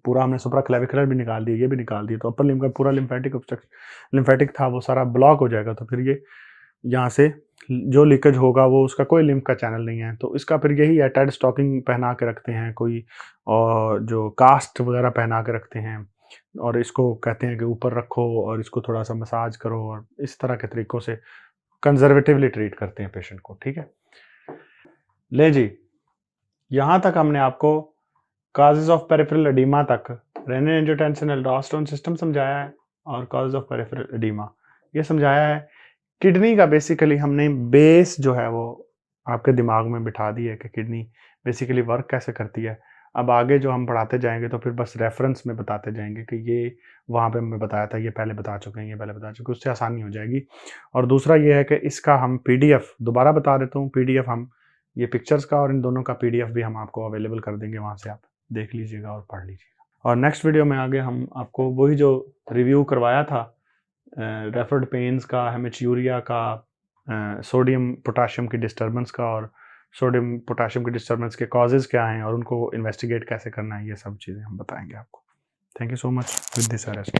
पूरा हमने सुप्राक्लेविकुलर भी निकाल दिया, ये भी निकाल दिया, तो अपर लिम्ब का पूरा लिम्फेटिक था वो सारा ब्लॉक हो जाएगा। तो फिर ये यहाँ से जो लीकेज होगा वो उसका कोई लिम्फ का चैनल नहीं है। तो इसका फिर यही है, टाइट स्टॉकिंग पहना के रखते हैं कोई, और जो कास्ट वगैरह पहना के रखते हैं, और इसको कहते हैं कि ऊपर रखो और इसको थोड़ा सा मसाज करो, और इस तरह के तरीक़ों से कंजर्वेटिवली ट्रीट करते हैं पेशेंट को, ठीक है। ले जी, यहाँ तक हमने आपको काजेज ऑफ पेरिफेरल एडिमा तक रेनिन एंजियोटेंसिन एल्डोस्टेरोन सिस्टम समझाया है और काजेज ऑफ पेरिफेरल एडिमा ये समझाया है। किडनी का बेसिकली हमने बेस जो है वो आपके दिमाग में बिठा दी है कि किडनी बेसिकली वर्क कैसे करती है। अब आगे जो हम पढ़ाते जाएंगे तो फिर बस रेफरेंस में बताते जाएंगे कि ये वहाँ पे हमने बताया था, ये पहले बता चुके हैं, ये पहले बता चुके हैं, उससे आसानी हो जाएगी। और दूसरा ये है कि इसका हम PDF दोबारा बता देता हूँ, PDF हम ये पिक्चर्स का और इन दोनों का PDF भी हम आपको अवेलेबल कर देंगे, वहाँ से आप देख लीजिएगा और पढ़ लीजिएगा। और नेक्स्ट वीडियो में आगे हम आपको वही जो रिव्यू करवाया था रेफर्ड पेन्स का, हेमेच्यूरिया का, सोडियम पोटाशियम की डिस्टर्बेंस का, और सोडियम पोटाशियम की डिस्टर्बेंस के कॉजेज़ क्या हैं और उनको इन्वेस्टिगेट कैसे करना है, ये सब चीज़ें हम बताएंगे आपको। Thank you so much. With this I rest.